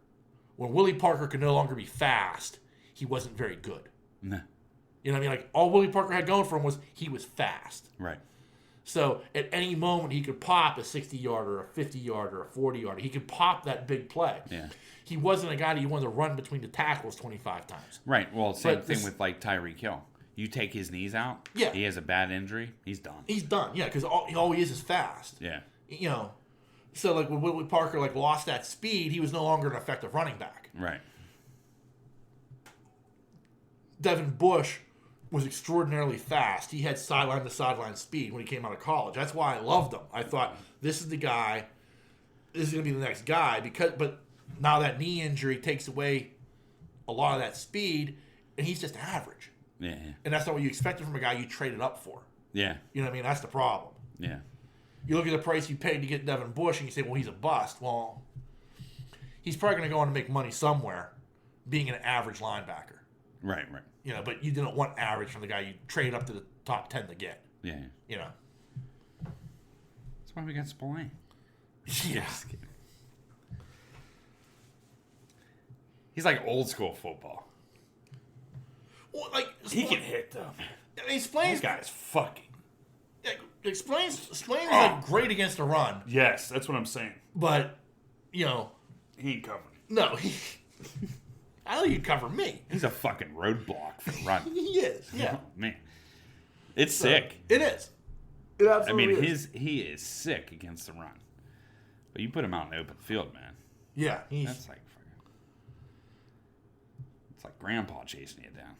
When Willie Parker could no longer be fast, he wasn't very good. Nah. You know what I mean? Like, all Willie Parker had going for him was he was fast. Right. So at any moment, he could pop a 60-yarder, a 50-yarder, a 40-yarder. He could pop that big play. Yeah. He wasn't a guy that you wanted to run between the tackles 25 times. Right. Well, same But thing with like Tyreek Hill. You take his knees out. Yeah. He has a bad injury. He's done. He's done, yeah, because all he is fast. Yeah. You know, so like when Willie Parker lost that speed, he was no longer an effective running back. Right. Devin Bush was extraordinarily fast. He had sideline to sideline speed when he came out of college. That's why I loved him. I thought, this is the guy. This is going to be the next guy. But now that knee injury takes away a lot of that speed, and he's just average. Yeah. And that's not what you expected from a guy you traded up for. Yeah. You know what I mean? That's the problem. Yeah. You look at the price you paid to get Devin Bush, and you say, well, he's a bust. Well, he's probably going to go on to make money somewhere being an average linebacker. Right. You know, but you didn't want average from the guy you traded up to the top 10 to get. Yeah. You know. That's why we got Spillane. Yeah. Just kidding. He's like old school football. Well, like, He can hit though. Explains This guy's fucking. Explains like great against the run, Yes, that's what I'm saying. but you know, He ain't covering. no, I don't think he'd cover me. He's a fucking roadblock for the run. He is, yeah. Oh, man. It's sick. It is. It I absolutely mean, is. he is sick against the run. But you put him out in the open field, man. Yeah, he's That's like fucking. It's like grandpa chasing you down.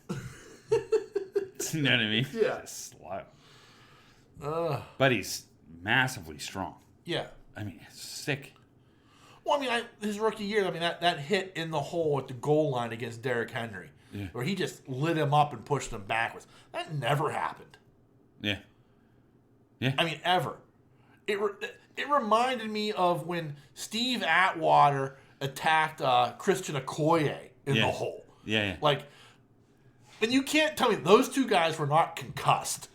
You know what I mean? Yeah. Just slow. But he's massively strong. yeah. I mean, it's sick. Well, I mean, his rookie year, I mean, that hit in the hole at the goal line against Derrick Henry, where he just lit him up and pushed him backwards. That never happened. Yeah. Yeah. I mean, ever. It reminded me of when Steve Atwater attacked Christian Okoye in the hole. Yeah. Like, and you can't tell me those two guys were not concussed.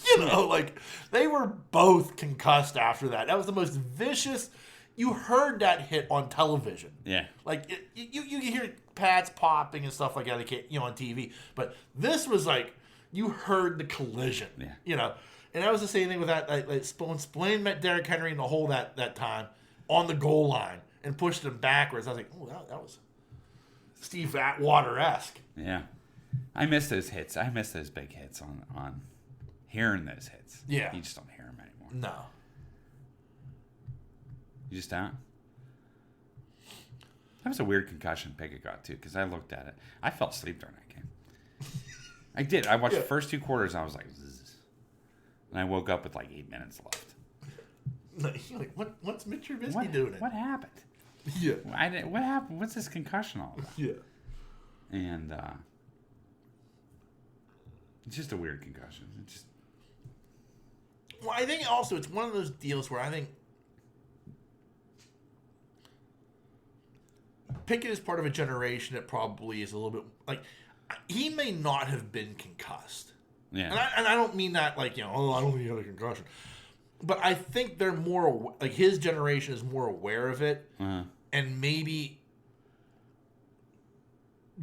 You know, like, they were both concussed after that. That was the most vicious. You heard that hit on television. Yeah. Like, you can hear pads popping and stuff like that, you know, on TV. But this was like, you heard the collision. Yeah. You know, and that was the same thing with that. Like when Spillane met Derrick Henry in the hole that time on the goal line and pushed him backwards. I was like, oh, that was Steve Atwater-esque. Yeah. I miss those hits. I miss those big hits on hearing those hits. Yeah. You just don't hear them anymore. No. You just don't. That was a weird concussion Pickett got, too, because I looked at it. I fell asleep during that game. I did. I watched the first 2 quarters, and I was like, zzz. And I woke up with like 8 minutes left. Like, what's Mitch Trubisky doing? What happened? Yeah. What happened? What's this concussion all about? Yeah. And it's just a weird concussion. It's just Well, I think also it's one of those deals where I think Pickett is part of a generation that probably is a little bit like he may not have been concussed. yeah. And I don't mean that like, I don't think he had a concussion. But I think they're more like his generation is more aware of it and maybe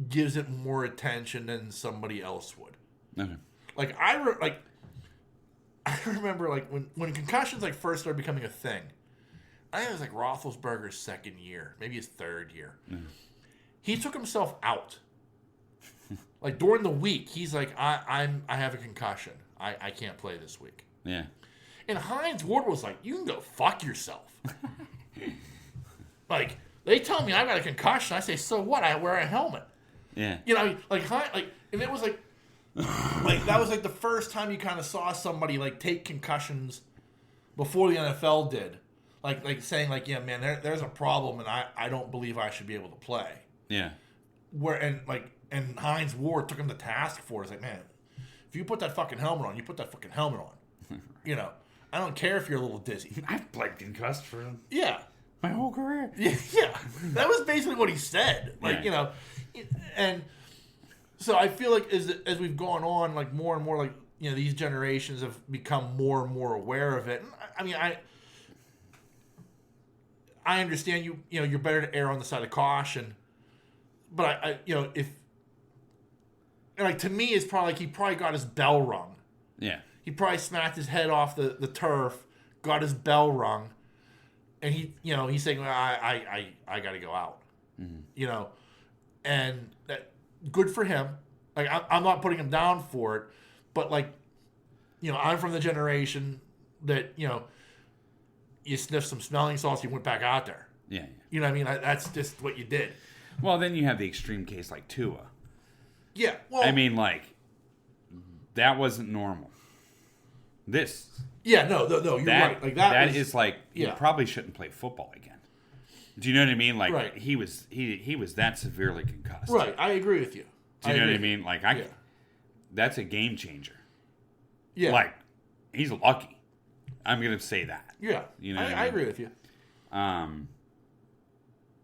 gives it more attention than somebody else would. Okay. Like I remember like when concussions like first started becoming a thing. I think it was like Roethlisberger's second year, maybe his third year. He took himself out. Like during the week, he's like, I have a concussion. I can't play this week. Yeah. And Hines Ward was like, you can go fuck yourself. Like they tell me I got a concussion. I say, so what? I wear a helmet. Yeah. And it was like that was like the first time you kind of saw somebody like take concussions before the NFL did. Like saying like, yeah, man, there's a problem and I don't believe I should be able to play. Yeah. And Hines Ward took him to task for it. It's like, man, if you put that fucking helmet on, you put that fucking helmet on. I don't care if you're a little dizzy. I've played concussed for Yeah. my whole career. Yeah. That was basically what he said. And so I feel like as we've gone on, like more and more, like, these generations have become more and more aware of it. And I mean, I understand you're better to err on the side of caution, but to me, it's probably like he probably got his bell rung. Yeah. He probably smacked his head off the turf, got his bell rung, and he's saying, well, I got to go out. Mm-hmm. And that, good for him. Like I'm not putting him down for it, but like, I'm from the generation that you sniffed some smelling salts, you went back out there. Yeah. You know what I mean? That's just what you did. Well, then you have the extreme case like Tua. Yeah. Well, I mean, like that wasn't normal. This. Yeah. No. You're right. Like that is like you probably shouldn't play football again. Do you know what I mean? Like right. he was that severely concussed. Right. I agree with you. Do you know what I mean? Like that's a game changer. Yeah. Like he's lucky. I'm gonna say that. Yeah. I agree with you.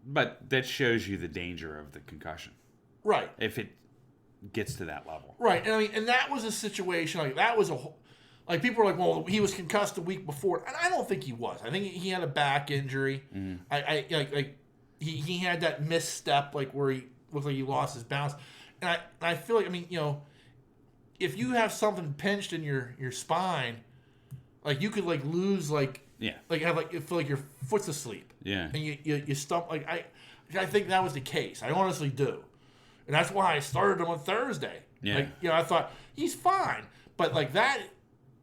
But that shows you the danger of the concussion. Right. If it gets to that level. Right. And I mean, and that was a situation like that was like people were like, well, he was concussed the week before, and I don't think he was. I think he had a back injury. Mm-hmm. He had that misstep like where he looked like he lost his balance, and I feel like if you have something pinched in your spine, like you could like lose like have like feel like your foot's asleep and you stump like I think that was the case. I honestly do, and that's why I started him on Thursday. Yeah. Like I thought he's fine, but like that.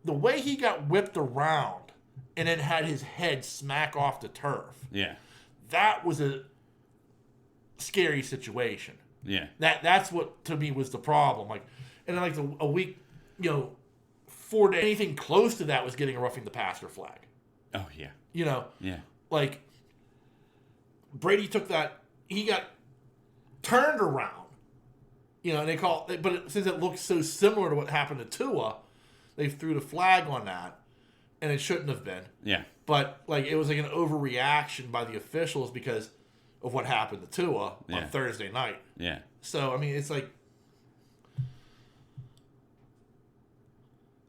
The way he got whipped around and then had his head smack off the turf. Yeah. That was a scary situation. Yeah. That's what to me was the problem. Like, and then like a week, for anything close to that was getting a roughing the passer flag. Oh yeah. Yeah. Like Brady took that, he got turned around. And they but since it looks so similar to what happened to Tua, they threw the flag on that, and it shouldn't have been. Yeah. But like it was like an overreaction by the officials because of what happened to Tua on Thursday night. Yeah. So I mean, it's like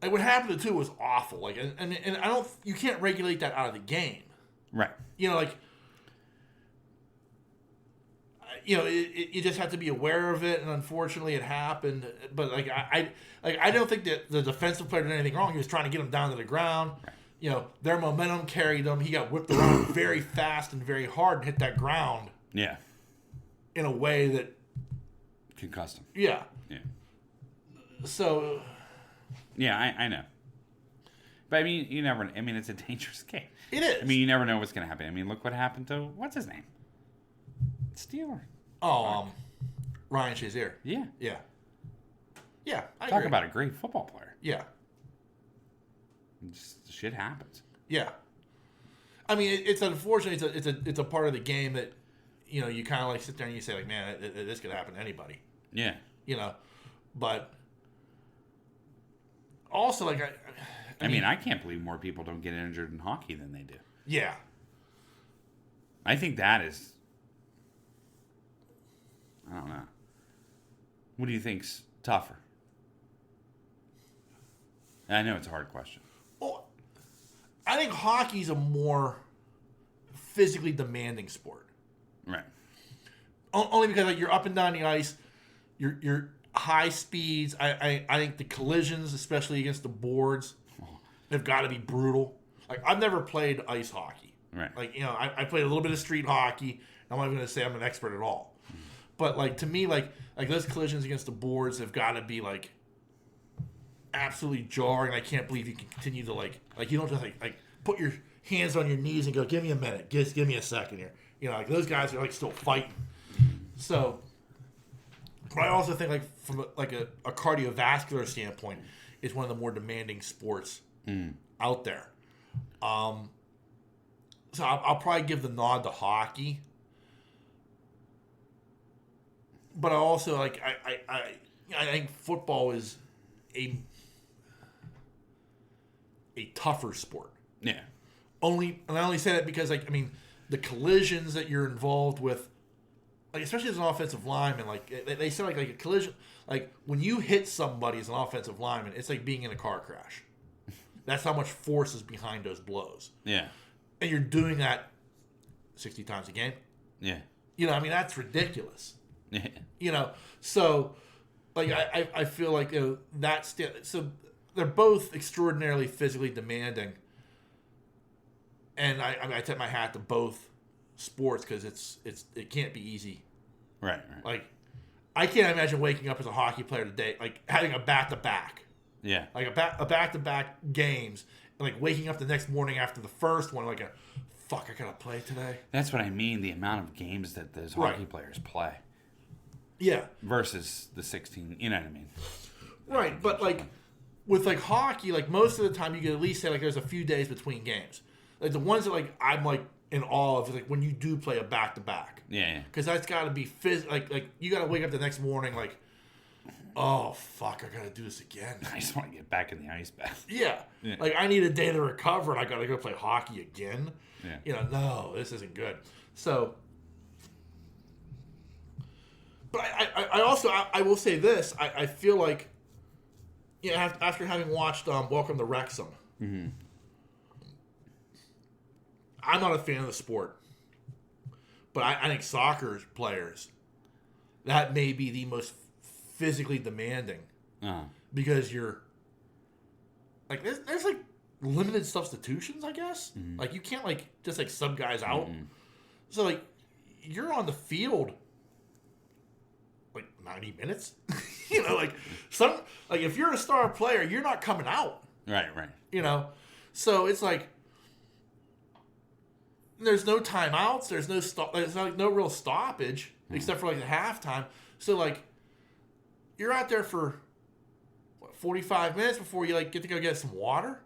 what happened to Tua was awful. Like, and I don't, you can't regulate that out of the game. Right. You just have to be aware of it, and unfortunately, it happened. But I don't think that the defensive player did anything wrong. He was trying to get him down to the ground. Right. Their momentum carried him. He got whipped around very fast and very hard and hit that ground. Yeah. In a way that concussed him. Yeah. Yeah. So. Yeah, I know. But I mean, you never. I mean, it's a dangerous game. It is. I mean, you never know what's going to happen. I mean, look what happened to what's his name. Steeler. Oh, Ryan Shazier. Yeah. Yeah. Yeah, I Talk agree. about a great football player. Yeah. Just shit happens. Yeah. I mean, it's unfortunate. It's a part of the game that, you know, you kind of like sit there and you say like, man, this could happen to anybody. Yeah. You know, but also like I mean, I can't believe more people don't get injured in hockey than they do. yeah. I think that is. I don't know. What do you think's tougher? I know it's a hard question. Well, I think hockey's a more physically demanding sport. Right. Only because like you're up and down the ice, you're high speeds. I think the collisions, especially against the boards, have got to be brutal. Like I've never played ice hockey. Right. Like, you know, I played a little bit of street hockey. I'm not going to say I'm an expert at all. But like to me, like those collisions against the boards have got to be like absolutely jarring. I can't believe you can continue to like you don't just like put your hands on your knees and go, give me a minute, just give me a second here. You know, like those guys are like still fighting. So, but I also think like from a cardiovascular standpoint, it's one of the more demanding sports out there. So I'll probably give the nod to hockey. But I also like I think football is a tougher sport. Yeah. And I only say that because like I mean the collisions that you're involved with, like especially as an offensive lineman, like they say like a collision, like when you hit somebody as an offensive lineman, it's like being in a car crash. That's how much force is behind those blows. Yeah. And you're doing that 60 times a game. Yeah. You know, I mean that's ridiculous. Yeah. You know, so like I feel like you know, so they're both extraordinarily physically demanding, and I tip my hat to both sports because it can't be easy. Right. Right. Like I can't imagine waking up as a hockey player today, like having a back to back, Yeah. like a back to back games, and like waking up the next morning after the first one, like fuck, I gotta play today. That's what I mean. The amount of games that those Right. hockey players play Yeah. versus the 16. You know what I mean? Right, but like with like hockey, like most of the time you can at least say like there's a few days between games. Like the ones that like I'm like in awe of is like when you do play a back to back, Yeah. because that's got to be like you got to wake up the next morning like, oh fuck, I gotta do this again. I just want to get back in the ice bath. Yeah. Yeah. Like I need a day to recover and I gotta go play hockey again. Yeah. You know, no, this isn't good. So, but I also I will say this. I feel like, you know, after having watched Welcome to Wrexham, I'm not a fan of the sport, but I think soccer players, that may be the most physically demanding because you're like there's like limited substitutions, I guess. Like you can't like just like sub guys out. So like you're on the field like 90 minutes. You know, like if you're a star player, you're not coming out. Right. Right. You know, so it's like there's no timeouts. There's no stop. There's like no real stoppage except for like the halftime. So like you're out there for what, 45 minutes before you like get to go get some water.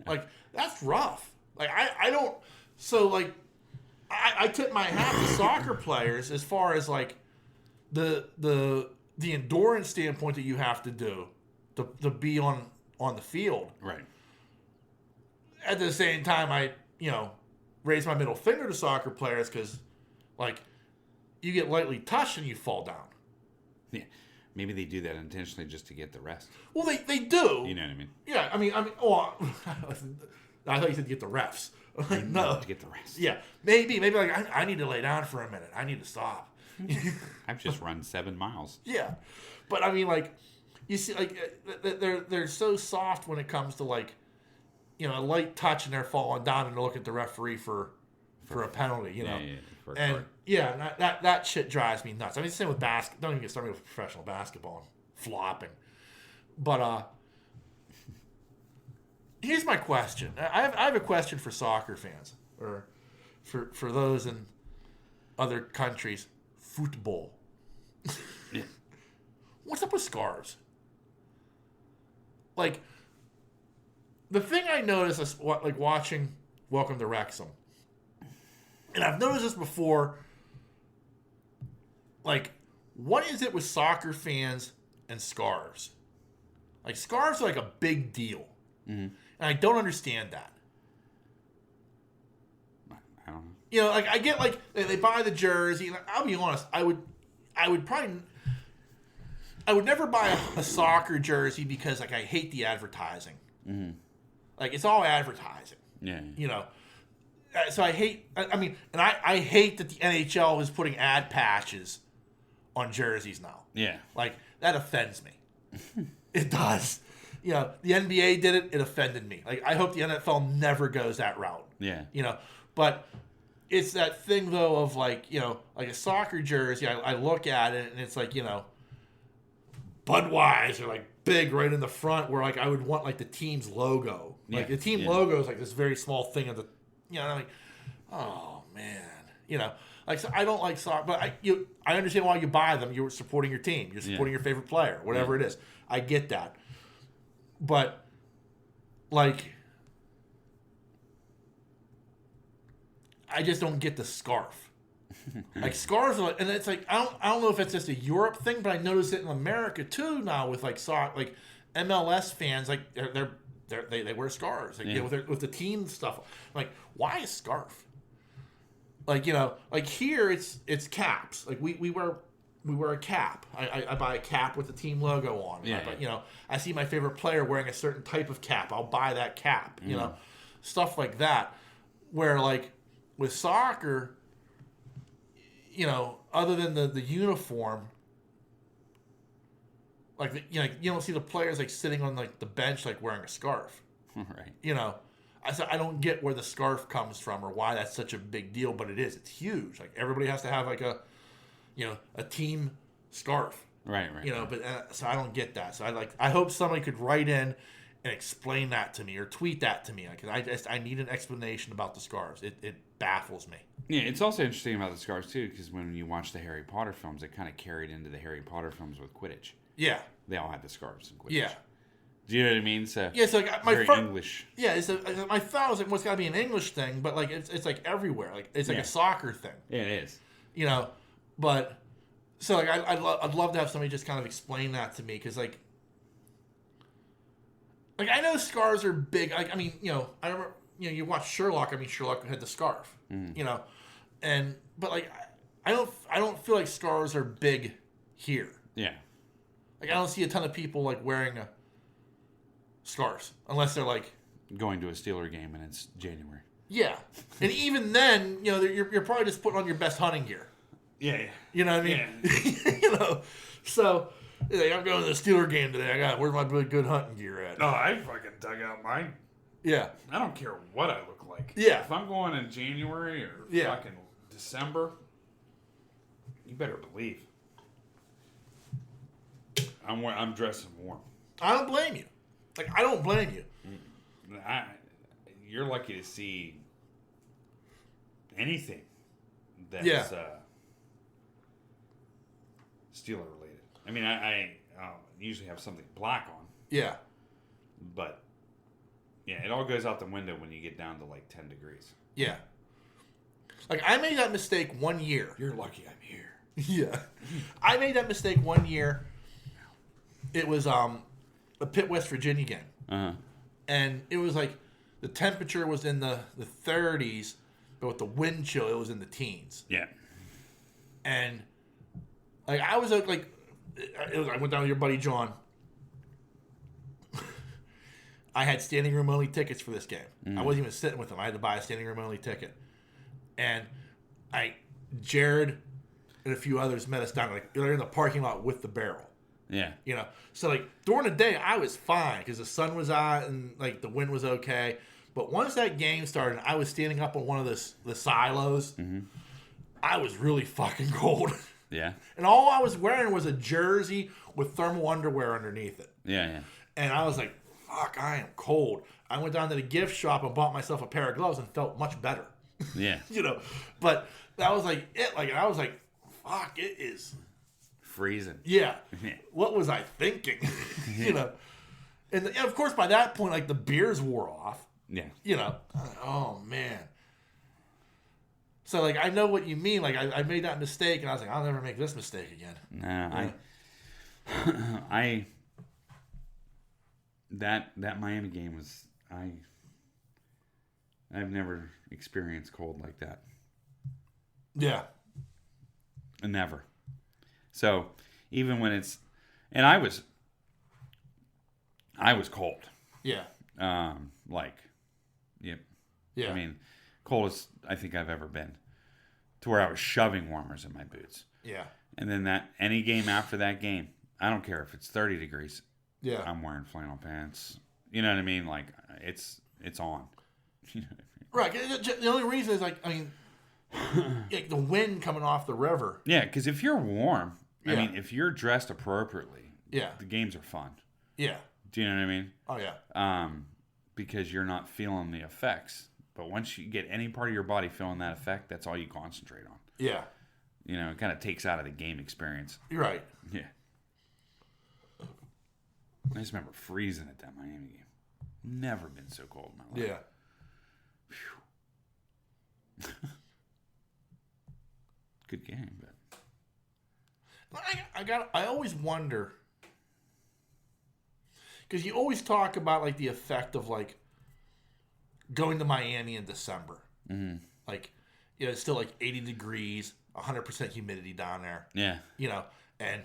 Like that's rough. Like I don't. So like I tip my hat to soccer players as far as like the endurance standpoint that you have to do to be on the field. Right. At the same time, I raise my middle finger to soccer players because like you get lightly touched and you fall down. Yeah. Maybe they do that intentionally just to get the rest. Well, they do. You know what I mean? Yeah, I mean, oh, I thought you said to get the refs. Like, no, To get the rest. Yeah, maybe like I need to lay down for a minute. I need to stop. I've just run 7 miles. Yeah, but I mean, like you see, like they're so soft when it comes to like a light touch and they're falling down and they look at the referee for a penalty. You know, for a and card. yeah, that shit drives me nuts. I mean, same with basket. Don't even get started with professional basketball and flopping. But here's my question. I have a question for soccer fans, or for those in other countries. Football. Yeah. What's up with scarves? Like, the thing I notice is like watching Welcome to Wrexham. And I've noticed this before. Like, what is it with soccer fans and scarves? Like, scarves are like a big deal. Mm-hmm. And I don't understand that. I don't know. You know, like, I get, like, they buy the jersey. And I'll be honest, I would never buy a soccer jersey because, like, I hate the advertising. Mm-hmm. Like, it's all advertising. Yeah. You know. So I hate, I mean, and I hate that the NHL is putting ad patches on jerseys now. Yeah. Like, that offends me. It does. You know, the NBA did it, it offended me. Like, I hope the NFL never goes that route. Yeah. You know, but it's that thing, though, of, like, you know, like a soccer jersey, I look at it, and it's like, you know, Budweiser, like, big right in the front, where, like, I would want, like, the team's logo. Like, the team logo is, like, this very small thing of the, you know, I'm like, oh, man. You know, like, so I don't like soccer, but I understand why you buy them. You're supporting your team. You're supporting your favorite player, whatever it is. I get that. But, like, I just don't get the scarf. Like, scarves are like, and it's like, I don't know if it's just a Europe thing, but I notice it in America too now with, like, like MLS fans, like, they wear scarves, like, you know, with the team stuff. Like, why a scarf? Like, you know, like here it's caps. Like we wear a cap. I buy a cap with the team logo on. Yeah. But, you know, I see my favorite player wearing a certain type of cap. I'll buy that cap. You know, stuff like that. Where, like, with soccer, you know, other than the uniform. Like, you know, you don't see the players, like, sitting on, like, the bench, like, wearing a scarf. Right. You know, I don't get where the scarf comes from or why that's such a big deal, but it is. It's huge. Like, everybody has to have, like, a team scarf. Right. You know, but so I don't get that. So I hope somebody could write in and explain that to me or tweet that to me. Like, I need an explanation about the scarves. It baffles me. Yeah, it's also interesting about the scarves too, because when you watch the Harry Potter films, it kind of carried into the Harry Potter films with Quidditch. Yeah. They all had the scarves in Quidditch. Yeah. Do you know what I mean? So yeah, so like very English. Yeah, my thought was like, well, it's got to be an English thing, but like it's like everywhere. Like it's like a soccer thing. Yeah, it is. You know, but so like I'd love to have somebody just kind of explain that to me, because like I know scarves are big. Like, I mean, you know, I remember, you know, you watch Sherlock. I mean, Sherlock had the scarf. You know, but like I don't feel like scarves are big here. Yeah. Like, I don't see a ton of people, like, wearing scarves. Unless they're, like... Going to a Steeler game and it's January. Yeah. And even then, you know, you're probably just putting on your best hunting gear. Yeah. You know what I mean? Yeah. You know? So, like, I'm going to the Steeler game today. Where's my really good hunting gear at? No, I fucking dug out mine. Yeah. I don't care what I look like. Yeah. If I'm going in January or fucking December, you better believe. I'm dressing warm. I don't blame you. Like, I don't blame you. You're lucky to see anything that's Steeler related. I mean, I usually have something black on. Yeah. But, yeah, it all goes out the window when you get down to, like, 10 degrees. Yeah. Like, I made that mistake one year. You're lucky I'm here. Yeah. I made that mistake one year. It was a Pitt, West Virginia game. Uh-huh. And it was like the temperature was in the 30s, but with the wind chill, it was in the teens. Yeah. And like I was like, I went down with your buddy John. I had standing room only tickets for this game. I wasn't even sitting with him. I had to buy a standing room only ticket. And Jared and a few others met us down. Like, they're in the parking lot with the barrel. Yeah. You know, so like during the day I was fine because the sun was out and like the wind was okay. But once that game started, I was standing up on one of the silos. Mm-hmm. I was really fucking cold. Yeah. And all I was wearing was a jersey with thermal underwear underneath it. Yeah. And I was like, fuck, I am cold. I went down to the gift shop and bought myself a pair of gloves and felt much better. Yeah. You know, but that was like it. Like, I was like, fuck, it is freezing. Yeah. What was I thinking? You know, and of course by that point, like the beers wore off. Yeah. You know, oh man. So like I know what you mean. Like I made that mistake, and I was like, I'll never make this mistake again. Nah, Yeah. that Miami game was I've never experienced cold like that. Yeah. Never. So even when it's, and I was cold. Yeah. Like, yep. Yeah. I mean, coldest I think I've ever been, to where I was shoving warmers in my boots. Yeah. And then any game after that game, I don't care if it's 30 degrees. Yeah. I'm wearing flannel pants. You know what I mean? Like it's on. You know what I mean? Right. The only reason is like like the wind coming off the river. Yeah, because if you're warm, I Yeah. mean, if you're dressed appropriately, Yeah. the games are fun. Yeah. Do you know what I mean? Oh yeah. Because you're not feeling the effects. But once you get any part of your body feeling that effect, that's all you concentrate on. Yeah. You know, it kind of takes out of the game experience. You're right. Yeah. I just remember freezing at that Miami game. Never been so cold in my life. Yeah. Good game, but I always wonder, because you always talk about like the effect of like going to Miami in December. mm-hmm. Like, you know, it's still like 80 degrees, 100% humidity down there. Yeah. You know, and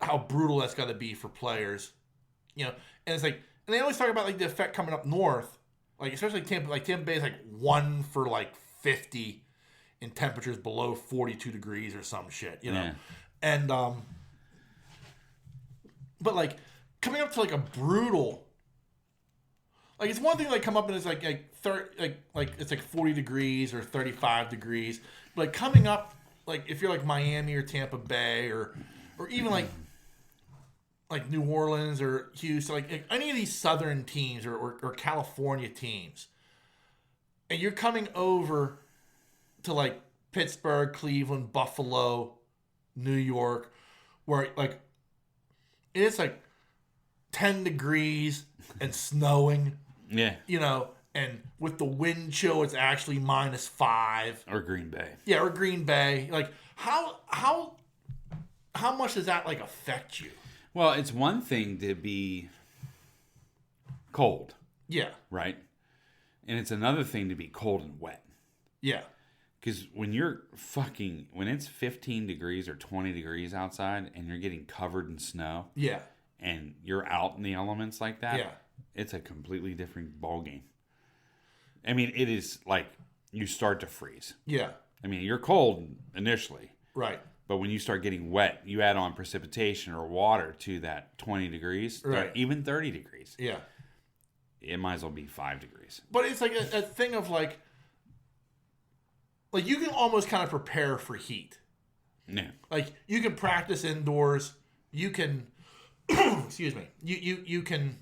how brutal that's got to be for players. You know, and it's like, and they always talk about like the effect coming up north, like especially Tampa. Like Tampa Bay is like 1 for like 50 in temperatures below 42 degrees or some shit. You know, Yeah. and but like coming up to like a brutal. Like it's one thing like come up and it's like it's like 40 degrees or 35 degrees. But like coming up, like if you're like Miami or Tampa Bay or even like New Orleans or Houston, like any of these southern teams or California teams, and you're coming over to like Pittsburgh, Cleveland, Buffalo, New York, where like it's like 10 degrees and snowing. Yeah. You know, and with the wind chill, it's actually -5. Or Green Bay. Yeah, or Green Bay. Like, how much does that like affect you? Well, it's one thing to be cold, Yeah, right? And it's another thing to be cold and wet. yeah, Because when it's 15 degrees or 20 degrees outside and you're getting covered in snow yeah, and you're out in the elements like that, yeah, it's a completely different ball game. I mean, it is like you start to freeze. yeah. I mean, you're cold initially, Right, but when you start getting wet, you add on precipitation or water to that 20 degrees, or Right. even 30 degrees. yeah. It might as well be 5 degrees. But it's like a thing of like you can almost kind of prepare for heat. No. Like you can practice indoors. You can, excuse me. You can,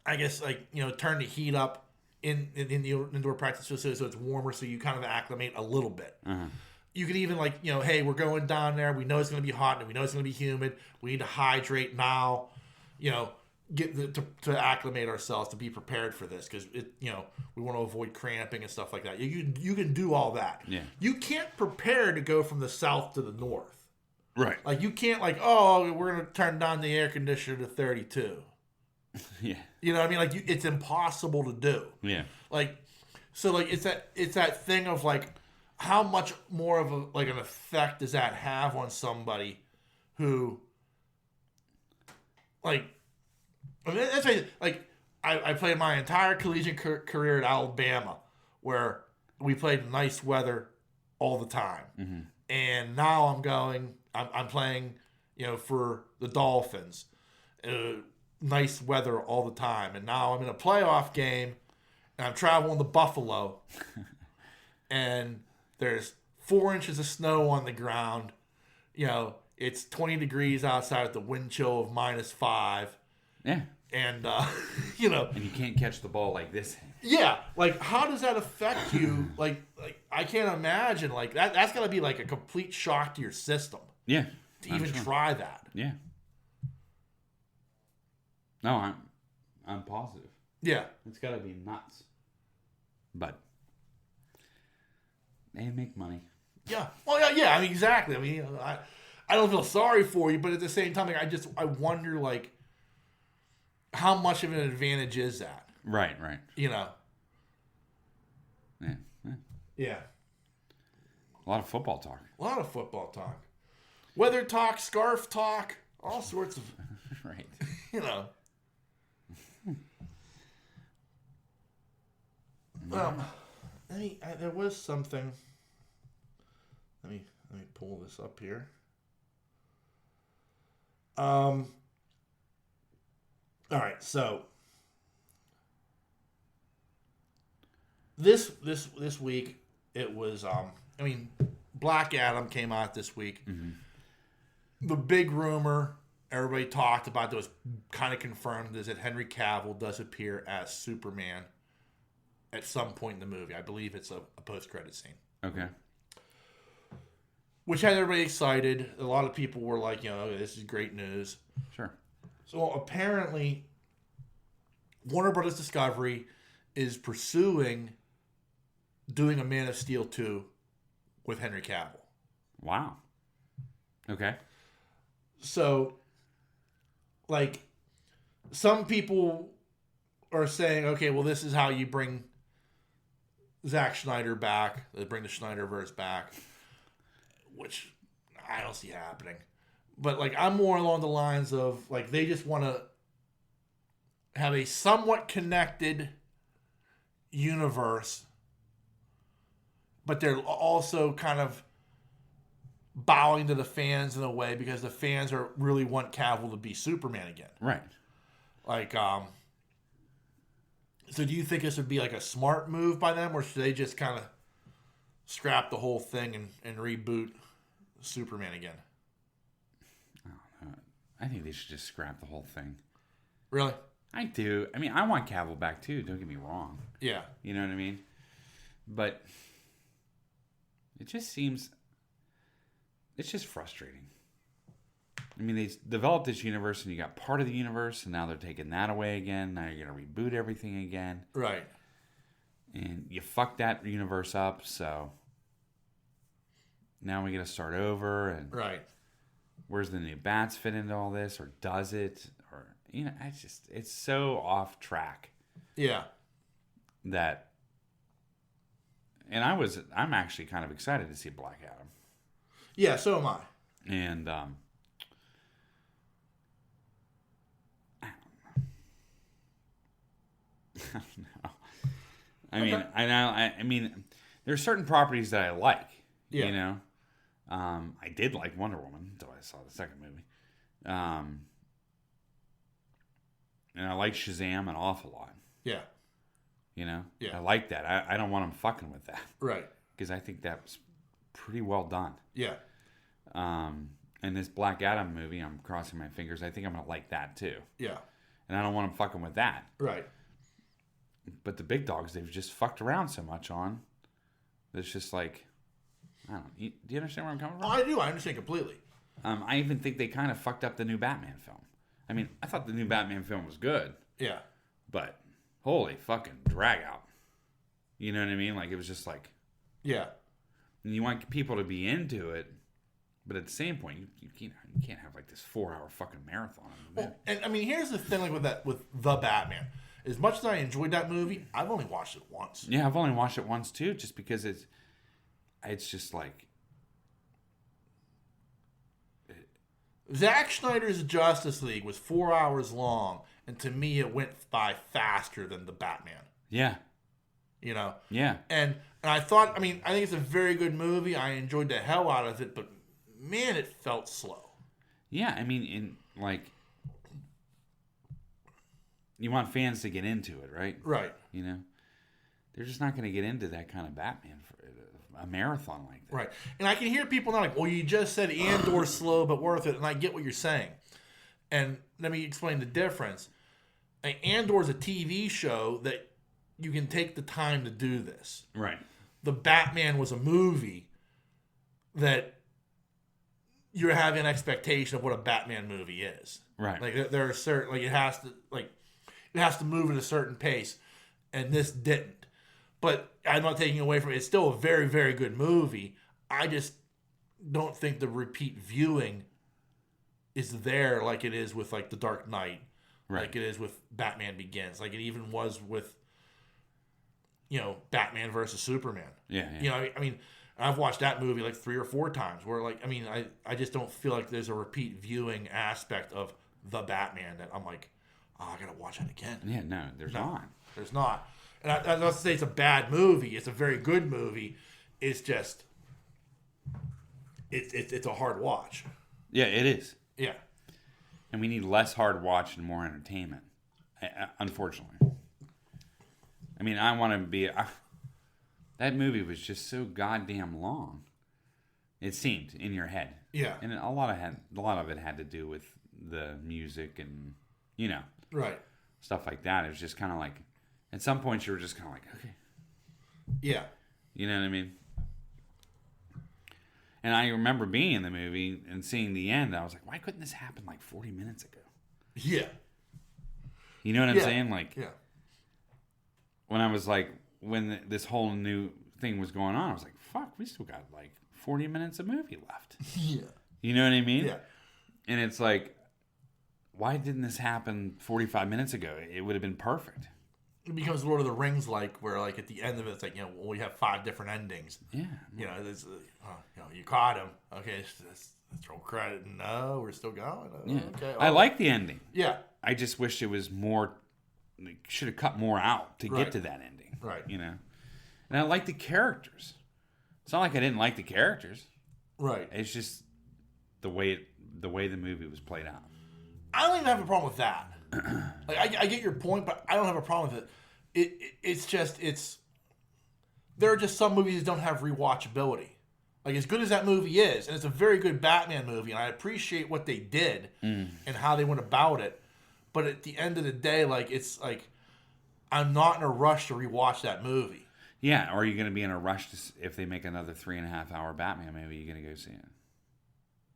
I guess like turn the heat up in the indoor practice facility so it's warmer, so you kind of acclimate a little bit. Uh-huh. You can even like hey, we're going down there. We know it's going to be hot and we know it's going to be humid. We need to hydrate now. Get to acclimate ourselves to be prepared for this because we want to avoid cramping and stuff like that. You can do all that. Yeah. You can't prepare to go from the south to the north. Right. Like you can't like, oh, we're gonna turn down the air conditioner to 32. Yeah. You know what I mean? Like it's impossible to do. Yeah. Like so like it's that thing of like how much more of an effect does that have on somebody who like I mean, that's like I played my entire collegiate career at Alabama where we played nice weather all the time. Mm-hmm. And now I'm playing, for the Dolphins. Nice weather all the time. And now I'm in a playoff game and I'm traveling to Buffalo. And there's 4 inches of snow on the ground. It's 20 degrees outside with the wind chill of -5. Yeah. And, And you can't catch the ball like this. yeah, like how does that affect you? like I can't imagine like that's got to be like a complete shock to your system Yeah. to even try that. Yeah. No, I'm positive. Yeah. It's got to be nuts. But they make money. Yeah. Well, yeah. I mean, exactly. I mean, I don't feel sorry for you, but at the same time, like, I wonder, like, how much of an advantage is that? Right. You know? Yeah. Yeah. A lot of football talk. A lot of football talk. Weather talk, scarf talk, all sorts of, Right. you know. Well, there was something. Let me pull this up here. All right, so this week it was Black Adam came out this week. Mm-hmm. The big rumor everybody talked about that was kind of confirmed is that Henry Cavill does appear as Superman at some point in the movie. I believe it's a post-credit scene. Okay. Which had everybody excited. A lot of people were like, this is great news. Sure. So apparently, Warner Brothers Discovery is pursuing doing a Man of Steel 2 with Henry Cavill. Wow. Okay. So, like, some people are saying, okay, well, this is how you bring Zack Snyder back. They bring the Snyderverse back, which I don't see happening. But, like, I'm more along the lines of, like, they just want to have a somewhat connected universe, but they're also kind of bowing to the fans in a way because the fans really want Cavill to be Superman again. Right. Like, so do you think this would be like a smart move by them, or should they just kind of scrap the whole thing and reboot Superman again? I don't know. I think they should just scrap the whole thing. Really? I do. I mean, I want Cavill back too. Don't get me wrong. Yeah. You know what I mean? But it just seems... It's just frustrating. I mean, they developed this universe and you got part of the universe and now they're taking that away again. Now you're going to reboot everything again. Right. And you fucked that universe up, so now we got to start over. And right. Where's the new Bats fit into all this? Or does it? Or, it's so off track. Yeah. That... And I'm actually kind of excited to see Black Adam. Yeah, so am I. And I don't know. I mean, there's certain properties that I like. Yeah. You know, I did like Wonder Woman until I saw the second movie, and I like Shazam an awful lot. Yeah. You know. Yeah. I like that. I don't want them fucking with that. Right. Because I think that was pretty well done. Yeah. And this Black Adam movie, I'm crossing my fingers. I think I'm gonna like that too. Yeah. And I don't want them fucking with that. Right. But the big dogs, they've just fucked around so much on. It's just like, I don't know. Do you understand where I'm coming from? Oh, I do. I understand completely. I even think they kind of fucked up the new Batman film. I mean, I thought the new Batman film was good. Yeah. But holy fucking drag out. You know what I mean? Like, it was just like... Yeah. And you want people to be into it, but at the same point, you can't have like this 4-hour fucking marathon. Well, and I mean, here's the thing, like with the Batman. As much as I enjoyed that movie, I've only watched it once. Yeah, I've only watched it once too, just because it's just like... Zack Snyder's Justice League was 4 hours long, and to me, it went by faster than the Batman. Yeah. You know? Yeah. And I thought, I think it's a very good movie. I enjoyed the hell out of it, but man, it felt slow. Yeah, I mean, you want fans to get into it, right? Right. You know? They're just not going to get into that kind of Batman for a marathon like that. Right. And I can hear people now like, well, you just said Andor's slow but worth it, and I get what you're saying. And let me explain the difference. Andor's a TV show that you can take the time to do this. Right. The Batman was a movie that you're having an expectation of what a Batman movie is. Right. Like there are certain, like it has to, like it has to move at a certain pace, and this didn't. But I'm not taking away from it. It's still a very, very good movie. I just don't think the repeat viewing is there like it is with like The Dark Knight, like it is with Batman Begins, like it even was with, Batman versus Superman. Yeah. I mean, I've watched that movie like 3 or 4 times. Where like, I mean, I just don't feel like there's a repeat viewing aspect of the Batman that I'm like, oh, I gotta watch it again. Yeah, no, there's not. There's not. And I don't say it's a bad movie. It's a very good movie. It's just, it's a hard watch. Yeah, it is. Yeah. And we need less hard watch and more entertainment, unfortunately. I mean, I want to be... that movie was just so goddamn long. It seemed in your head. Yeah. And a lot of it had to do with the music and, Right. stuff like that. It was just kind of like... At some points, you were just kind of like, okay. Yeah. You know what I mean? And I remember being in the movie and seeing the end. I was like, why couldn't this happen like 40 minutes ago? Yeah. You know what I'm Yeah. saying? Like, Yeah. when I was like, when this whole new thing was going on, I was like, fuck, we still got like 40 minutes of movie left. Yeah. You know what I mean? Yeah. And it's like, why didn't this happen 45 minutes ago? It would have been perfect. It becomes Lord of the Rings like, where like at the end of it, it's like, we have 5 different endings. Yeah. There's, you caught him. Okay, let's throw credit. No, we're still going. Yeah. Okay. I like the ending. Yeah. I just wish it was more, should have cut more out to Right. get to that ending. Right. And I like the characters. It's not like I didn't like the characters. Right. It's just the way the movie was played out. I don't even have a problem with that. Like I get your point, but I don't have a problem with it. It's just there are just some movies that don't have rewatchability. Like as good as that movie is, and it's a very good Batman movie, and I appreciate what they did and how they went about it. But at the end of the day, like it's like I'm not in a rush to rewatch that movie. Yeah, or are you going to be in a rush if they make another 3.5-hour Batman movie? You're going to go see it.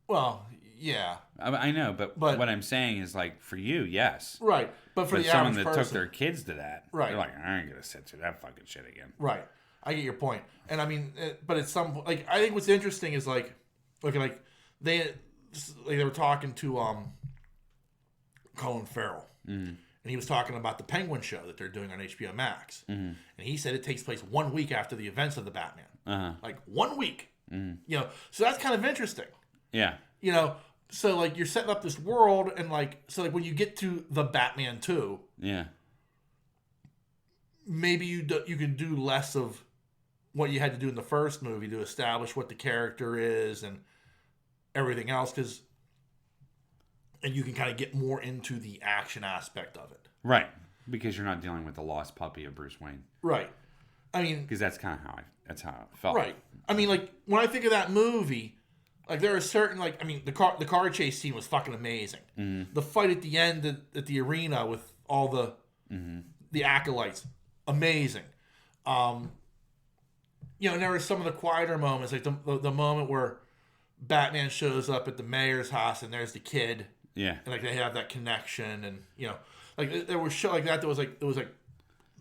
Well, yeah, I know, but what I'm saying is like for you, yes, right. But for but the someone average that person, took their kids to that, Right. They're like, I ain't going to sit through that fucking shit again. right. I get your point, and I mean, but at some like I think what's interesting is like, look, like they were talking to Colin Farrell, and he was talking about the Penguin show that they're doing on HBO Max, and he said it takes place 1 week after the events of the Batman, like 1 week, so that's kind of interesting, Yeah, so like you're setting up this world, and like so like when you get to the Batman 2, yeah, maybe you can do less of what you had to do in the first movie to establish what the character is and everything else, and you can kind of get more into the action aspect of it. right. Because you're not dealing with the lost puppy of Bruce Wayne. Right. I mean, Because that's kind of how it felt. right. I mean, like when I think of that movie, like there are certain like I mean the car chase scene was fucking amazing. The fight at the end at the arena with all the acolytes, amazing. And there were some of the quieter moments, like the moment where Batman shows up at the mayor's house and there's the kid, Yeah. and like they have that connection, and like there was shit like that. That was like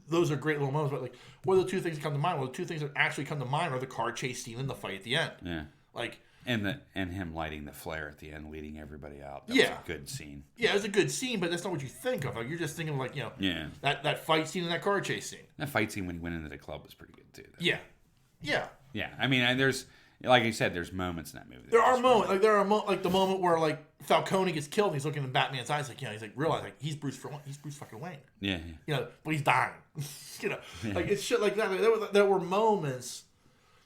those are great little moments. But like, what are the 2 things that come to mind? Well, the 2 things that actually come to mind are the car chase scene and the fight at the end. Yeah. Like, And him lighting the flare at the end, leading everybody out. That was a good scene. yeah, it was a good scene, but that's not what you think of. Like you're just thinking of like Yeah. that fight scene and that car chase scene. That fight scene when he went into the club was pretty good too. Though. Yeah, yeah. Yeah. I mean, there's, like you said, there's moments in that movie. There are moments like the moment where like Falcone gets killed and he's looking in Batman's eyes like he's like realize like he's Bruce fucking Wayne. Yeah. But he's dying. Like it's shit like that. Like, there were moments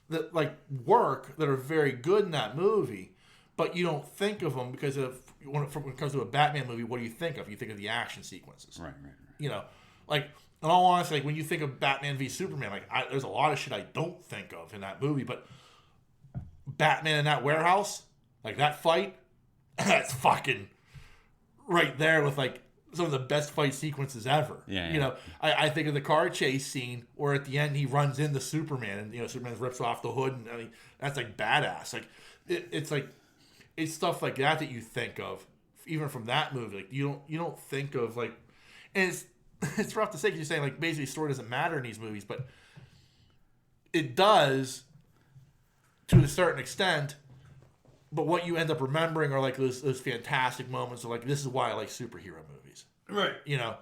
that like work that are very good in that movie, but you don't think of them because when it comes to a Batman movie, what do you think of? You think of the action sequences. Right. Like in all honesty, like when you think of Batman v Superman, like there's a lot of shit I don't think of in that movie, but Batman in that warehouse, like that fight, that's fucking right there with like some of the best fight sequences ever. Yeah. I think of the car chase scene where at the end he runs into Superman and Superman rips off the hood, and I mean that's like badass. Like it's like it's stuff like that you think of even from that movie. Like you don't think of like, and it's rough to say because you're saying like basically story doesn't matter in these movies, but it does to a certain extent. But what you end up remembering are like those fantastic moments of like, this is why I like superhero movies, Right. you know,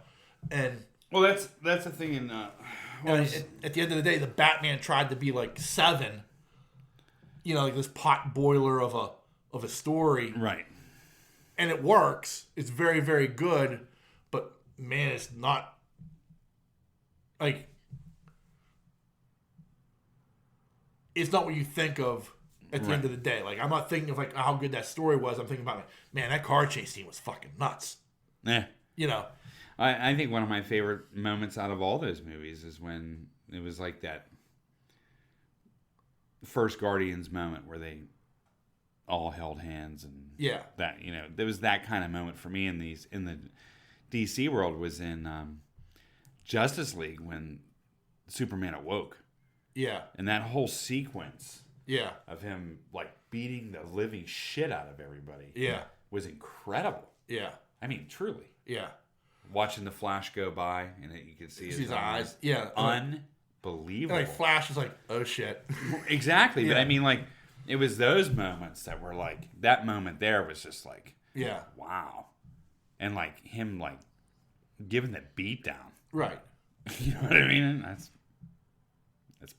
and Well, that's the thing in. at the end of the day, the Batman tried to be like Seven, you know, like this pot boiler of a story, Right. and it works. It's very, very good, but man, it's not like it's not what you think of at the end of the day. Like, I'm not thinking of like how good that story was. I'm thinking about like, man, that car chase scene was fucking nuts. Yeah. You know. I think one of my favorite moments out of all those movies is when it was like that first Guardians moment where they all held hands and Yeah. that, you know, there was that kind of moment for me in the DC world was in Justice League when Superman awoke. Yeah. And that whole sequence Yeah. of him like beating the living shit out of everybody Yeah. was incredible. Yeah. I mean, truly. Yeah. Watching the Flash go by and you could see his eyes. Yeah. Unbelievable. And like Flash is like, oh shit. Exactly. Yeah. But I mean, like, it was those moments that were like, that moment there was just like, Yeah. wow. And like him like giving the beat down. Right. You know what I mean? That's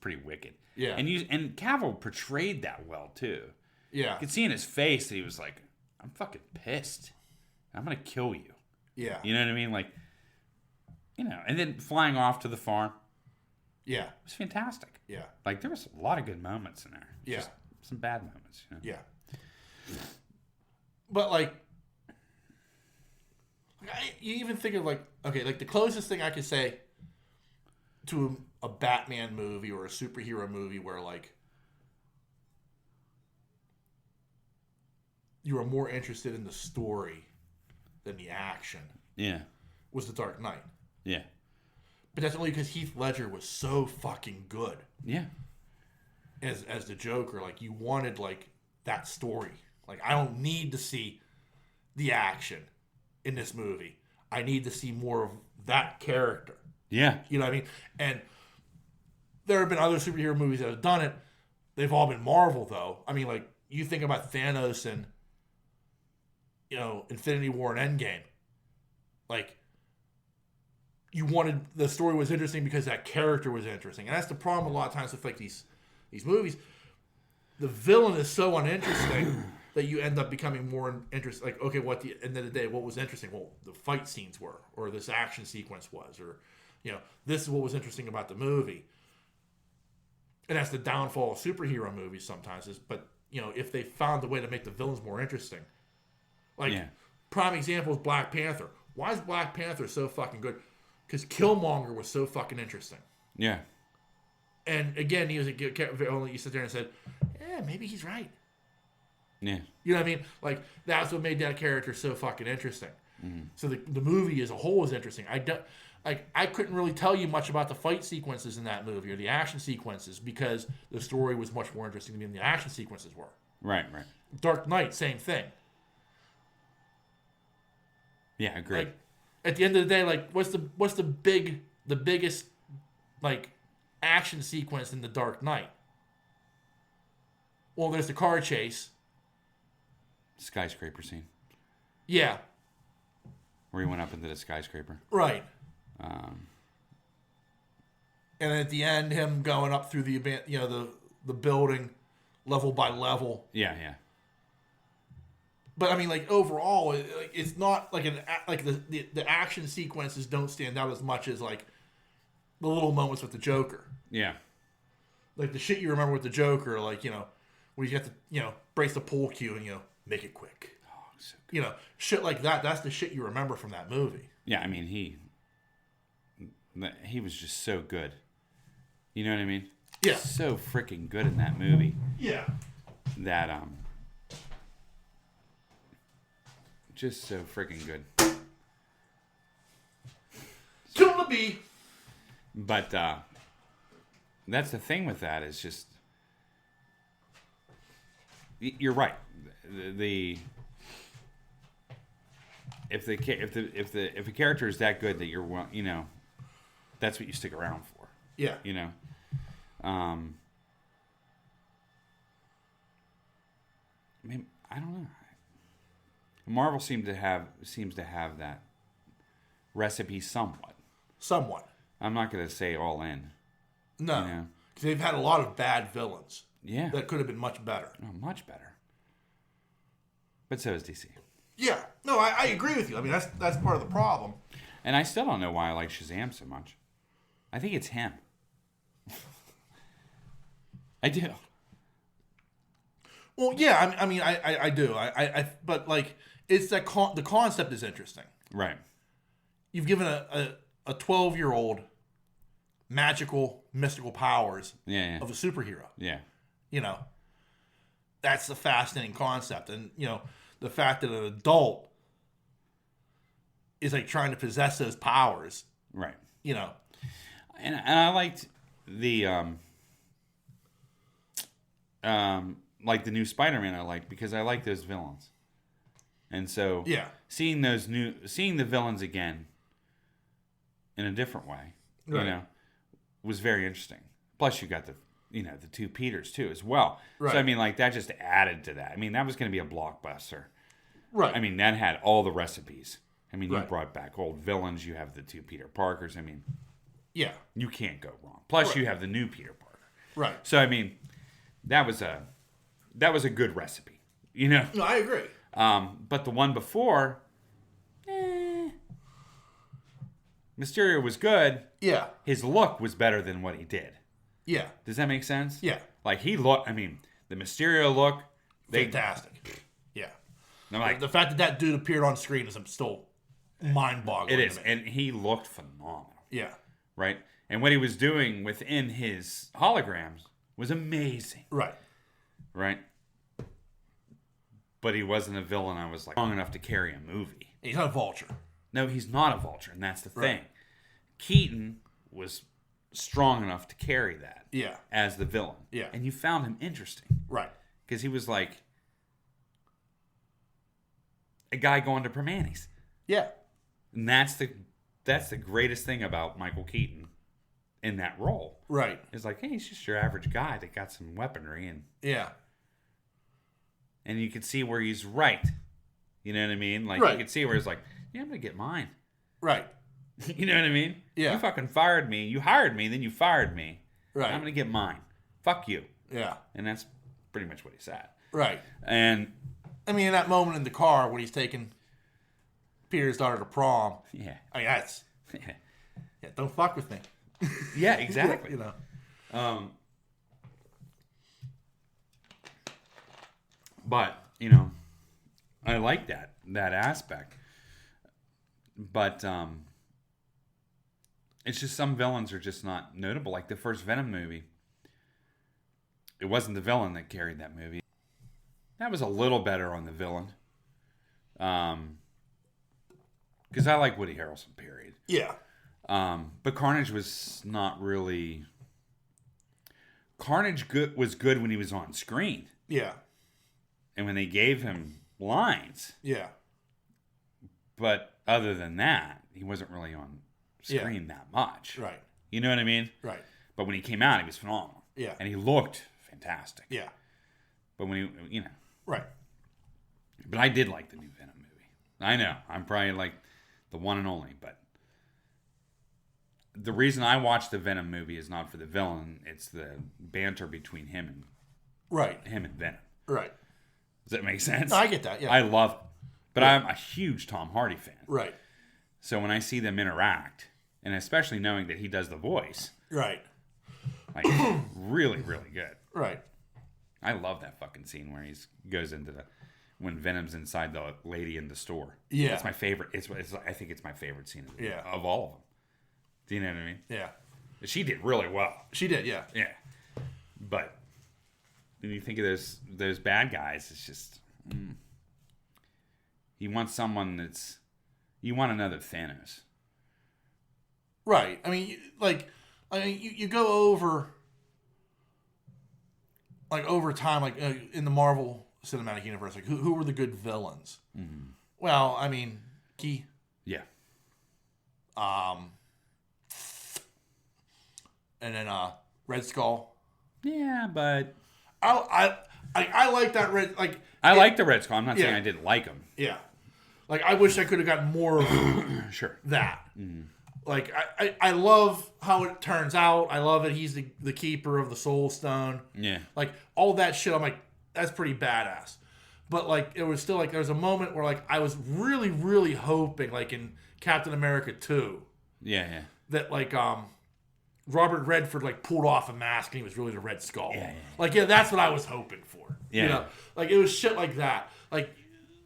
pretty wicked. Yeah. And Cavill portrayed that well too. Yeah. You could see in his face that he was like, I'm fucking pissed. I'm gonna kill you. Yeah. You know what I mean? Like, you know, and then flying off to the farm. Yeah. It was fantastic. Yeah. Like, there was a lot of good moments in there. Yeah. Just some bad moments, you know? Yeah. But like, you even think of like, okay, like the closest thing I could say to a Batman movie or a superhero movie where like you are more interested in the story than the action Yeah. was The Dark Knight. Yeah. But that's only because Heath Ledger was so fucking good Yeah. as the Joker. Like, you wanted like that story. Like, I don't need to see the action in this movie. I need to see more of that character. Yeah. You know what I mean? And there have been other superhero movies that have done it. They've all been Marvel, though. I mean, like, you think about Thanos and, you know, Infinity War and Endgame. Like, you wanted, the story was interesting because that character was interesting. And that's the problem a lot of times with, like, these movies. The villain is so uninteresting that you end up becoming more interested. Like, okay, what the end of the day, what was interesting? Well, the fight scenes were, or this action sequence was, or, you know, this is what was interesting about the movie. And that's the downfall of superhero movies sometimes is, but, you know, if they found a way to make the villains more interesting. Like, prime example is Black Panther. Why is Black Panther so fucking good? Because Killmonger was so fucking interesting. Yeah. And again, he was a good character. Only you sit there and said, yeah, maybe he's right. Yeah. You know what I mean? Like, that's what made that character so fucking interesting. Mm-hmm. So the movie as a whole is interesting. I couldn't really tell you much about the fight sequences in that movie or the action sequences because the story was much more interesting to me than the action sequences were. Right, right. Dark Knight, same thing. Yeah, agreed. Like, at the end of the day, like, what's the biggest like action sequence in the Dark Knight? Well, there's the car chase. Skyscraper scene. Yeah. Where he went up into the skyscraper. Right. And at the end, him going up through the building, level by level. Yeah, yeah. But I mean, like, overall, it's not like the action sequences don't stand out as much as like the little moments with the Joker. Yeah. Like the shit you remember with the Joker, like, you know, when you get to, you know, brace the pull cue and, you know, make it quick. Oh, so good. You know, shit like that. That's the shit you remember from that movie. Yeah, I mean, he was just so good. You know what I mean? Yeah. So freaking good in that movie. Yeah. That just so freaking good. Kill the bee. But that's the thing with that is just you're right. The if a character is that good that you're, you know, that's what you stick around for. Yeah. You know. I mean, I don't know. Marvel seems to have that recipe somewhat. Somewhat. I'm not going to say all in. No. You know? Because they've had a lot of bad villains. Yeah. That could have been much better. Oh, much better. But so is DC. Yeah. No, I agree with you. I mean, that's part of the problem. And I still don't know why I like Shazam so much. I think it's him. I do. Well, yeah. I mean, I do. But like, it's that the concept is interesting. Right. You've given a 12-year-old magical, mystical powers Yeah. of a superhero. Yeah. You know, that's a fascinating concept. And, you know, the fact that an adult is like trying to possess those powers, Right. you know. And I liked the like the new Spider-Man I liked because I like those villains. And so Yeah. seeing the villains again in a different way, Right. you know, was very interesting. Plus you got the two Peters too as well. Right. So I mean, like that just added to that. I mean, that was going to be a blockbuster. Right. I mean, that had all the recipes. I mean, you Right. brought back old villains. You have the two Peter Parkers. I mean, yeah. you can't go wrong. Plus, Right. you have the new Peter Parker. Right. So I mean, that was a good recipe, you know. No, I agree. But the one before, Mysterio was good. Yeah. His look was better than what he did. Yeah. Does that make sense? Yeah. Like he looked. I mean, the Mysterio look. Fantastic. Yeah. I'm like, The fact that dude appeared on screen is still mind-boggling. it is, to me. and he looked phenomenal, Yeah. right? And what he was doing within his holograms was amazing, Right. right? But he wasn't a villain. I was like strong enough to carry a movie. He's not a vulture. No, he's not a vulture, and that's the Right. thing. Keaton was strong enough to carry that Yeah. as the villain. Yeah. And you found him interesting Right. because he was like a guy going to Permanis. Yeah. And that's the greatest thing about Michael Keaton in that role. Right. It's like, hey, he's just your average guy that got some weaponry Yeah. and you can see where he's right. You know what I mean? Like Right. you can see where he's like, yeah, I'm gonna get mine. Right. You know what I mean? Yeah. You fucking fired me. You hired me, then you fired me. Right. I'm gonna get mine. Fuck you. Yeah. And that's pretty much what he said. Right. And I mean, in that moment in the car when he's taking Peter's daughter to prom, yeah. I mean, that's yeah. Don't fuck with me. Yeah, exactly. You know. But, you know, I like that aspect. But it's just some villains are just not notable. Like the first Venom movie, it wasn't the villain that carried that movie. That was a little better on the villain. Because I like Woody Harrelson, period. Yeah. But Carnage was not really... Carnage was good when he was on screen. Yeah. And when they gave him lines. Yeah. But other than that, he wasn't really on screen that much. Right. You know what I mean? Right. But when he came out, he was phenomenal. Yeah. And he looked fantastic. Yeah. But when he, you know. Right. But I did like the new Venom movie. I know. I'm probably like the one and only. But the reason I watched the Venom movie is not for the villain. It's the banter between him Right. and Venom. Right. Does that make sense? No, I get that. Yeah. I love it. But I'm a huge Tom Hardy fan. Right. So when I see them interact, and especially knowing that he does the voice, Right. like really, really good. Right. I love that fucking scene where he goes into when Venom's inside the lady in the store. Yeah. It's my favorite. I think it's my favorite scene of all of them. Do you know what I mean? Yeah. She did really well. She did. Yeah. Yeah. But when you think of those bad guys, it's just you want someone you want another Thanos. Right. I mean, you go over, like, over time, like, in the Marvel Cinematic Universe, like, who were the good villains? Mm-hmm. Well, I mean, Key. Yeah. And then Red Skull. Yeah, but I like that Red like. I like the Red Skull. I'm not saying Yeah. I didn't like him. Yeah, like I wish I could have gotten more of Sure. that. Like I love how it turns out. I love that he's the keeper of the Soul Stone. Yeah. Like all that shit. I'm like, that's pretty badass. But like it was still like there was a moment where like I was really really hoping like in Captain America 2 Yeah. that like Robert Redford like pulled off a mask and he was really the Red Skull. Yeah. Like that's what I was hoping for. Yeah. You know, like it was shit like that. Like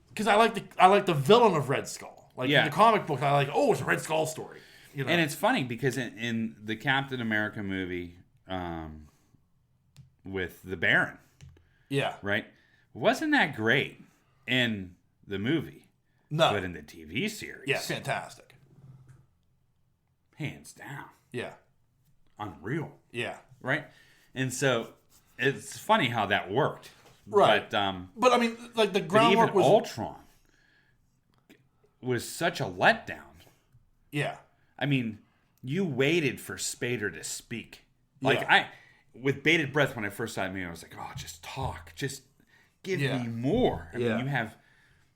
because I like the villain of Red Skull. Like in the comic book, I like it's a Red Skull story. You know? And it's funny because in the Captain America movie, with the Baron, yeah, right, wasn't that great in the movie? no, But in the TV series, yeah, fantastic. hands down, Yeah, unreal, yeah. right? And so it's funny how that worked, Right. But But I mean, like the even groundwork was Ultron was such a letdown. yeah, I mean, you waited for Spader to speak. Like Yeah. with bated breath when I first saw him, I was like, "Oh, just talk, just give Yeah. me more." I Yeah. mean,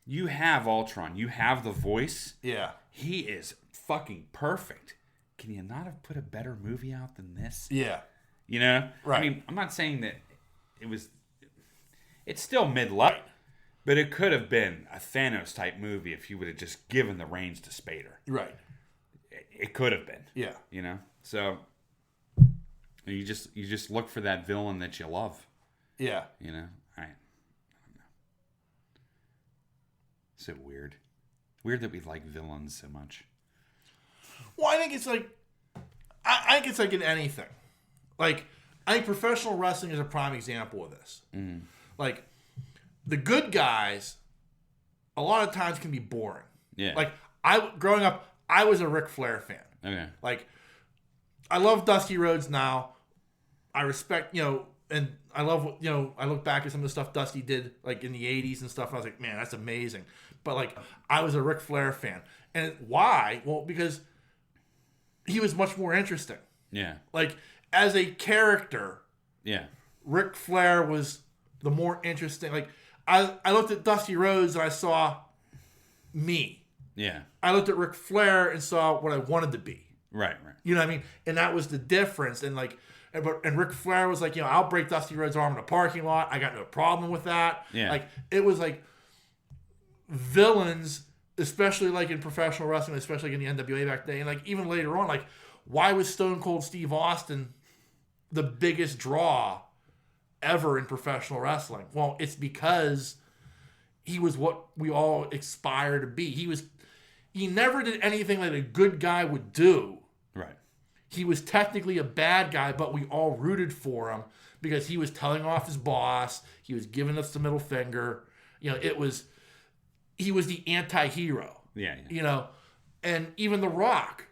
you have Ultron, you have the voice. yeah, He is fucking perfect. Can you not have put a better movie out than this? yeah, You know, Right. I mean, I'm not saying that it was. It's still mid-level, but it could have been a Thanos type movie if you would have just given the reins to Spader. right, It could have been. yeah, You know, so you just look for that villain that you love. yeah. You know, I don't know. So weird that we like villains so much. Well, I think it's like, I think it's like in anything. Like, I think professional wrestling is a prime example of this. Like, the good guys, a lot of times can be boring. Yeah. Like, growing up, I was a Ric Flair fan. Okay. Like, I love Dusty Rhodes now. I respect, and I love what, I look back at some of the stuff Dusty did, like, in the 80s and stuff, and I was like, man, that's amazing. But, like, I was a Ric Flair fan. And why? Well, because he was much more interesting. Yeah. Like, as a character, Yeah. Ric Flair was the more interesting. Like, I looked at Dusty Rhodes and I saw me. Yeah. I looked at Ric Flair and saw what I wanted to be. Right. You know what I mean? And that was the difference. And like, and Ric Flair was like, I'll break Dusty Rhodes' arm in a parking lot. I got no problem with that. Yeah. Like, it was like villains, especially like in professional wrestling, especially like in the NWA back then, and like even later on, like, why was Stone Cold Steve Austin the biggest draw ever in professional wrestling? Well, it's because he was what we all aspire to be. He never did anything that a good guy would do. Right. He was technically a bad guy, but we all rooted for him because he was telling off his boss. He was giving us the middle finger. He was the anti-hero. Yeah. And even The Rock,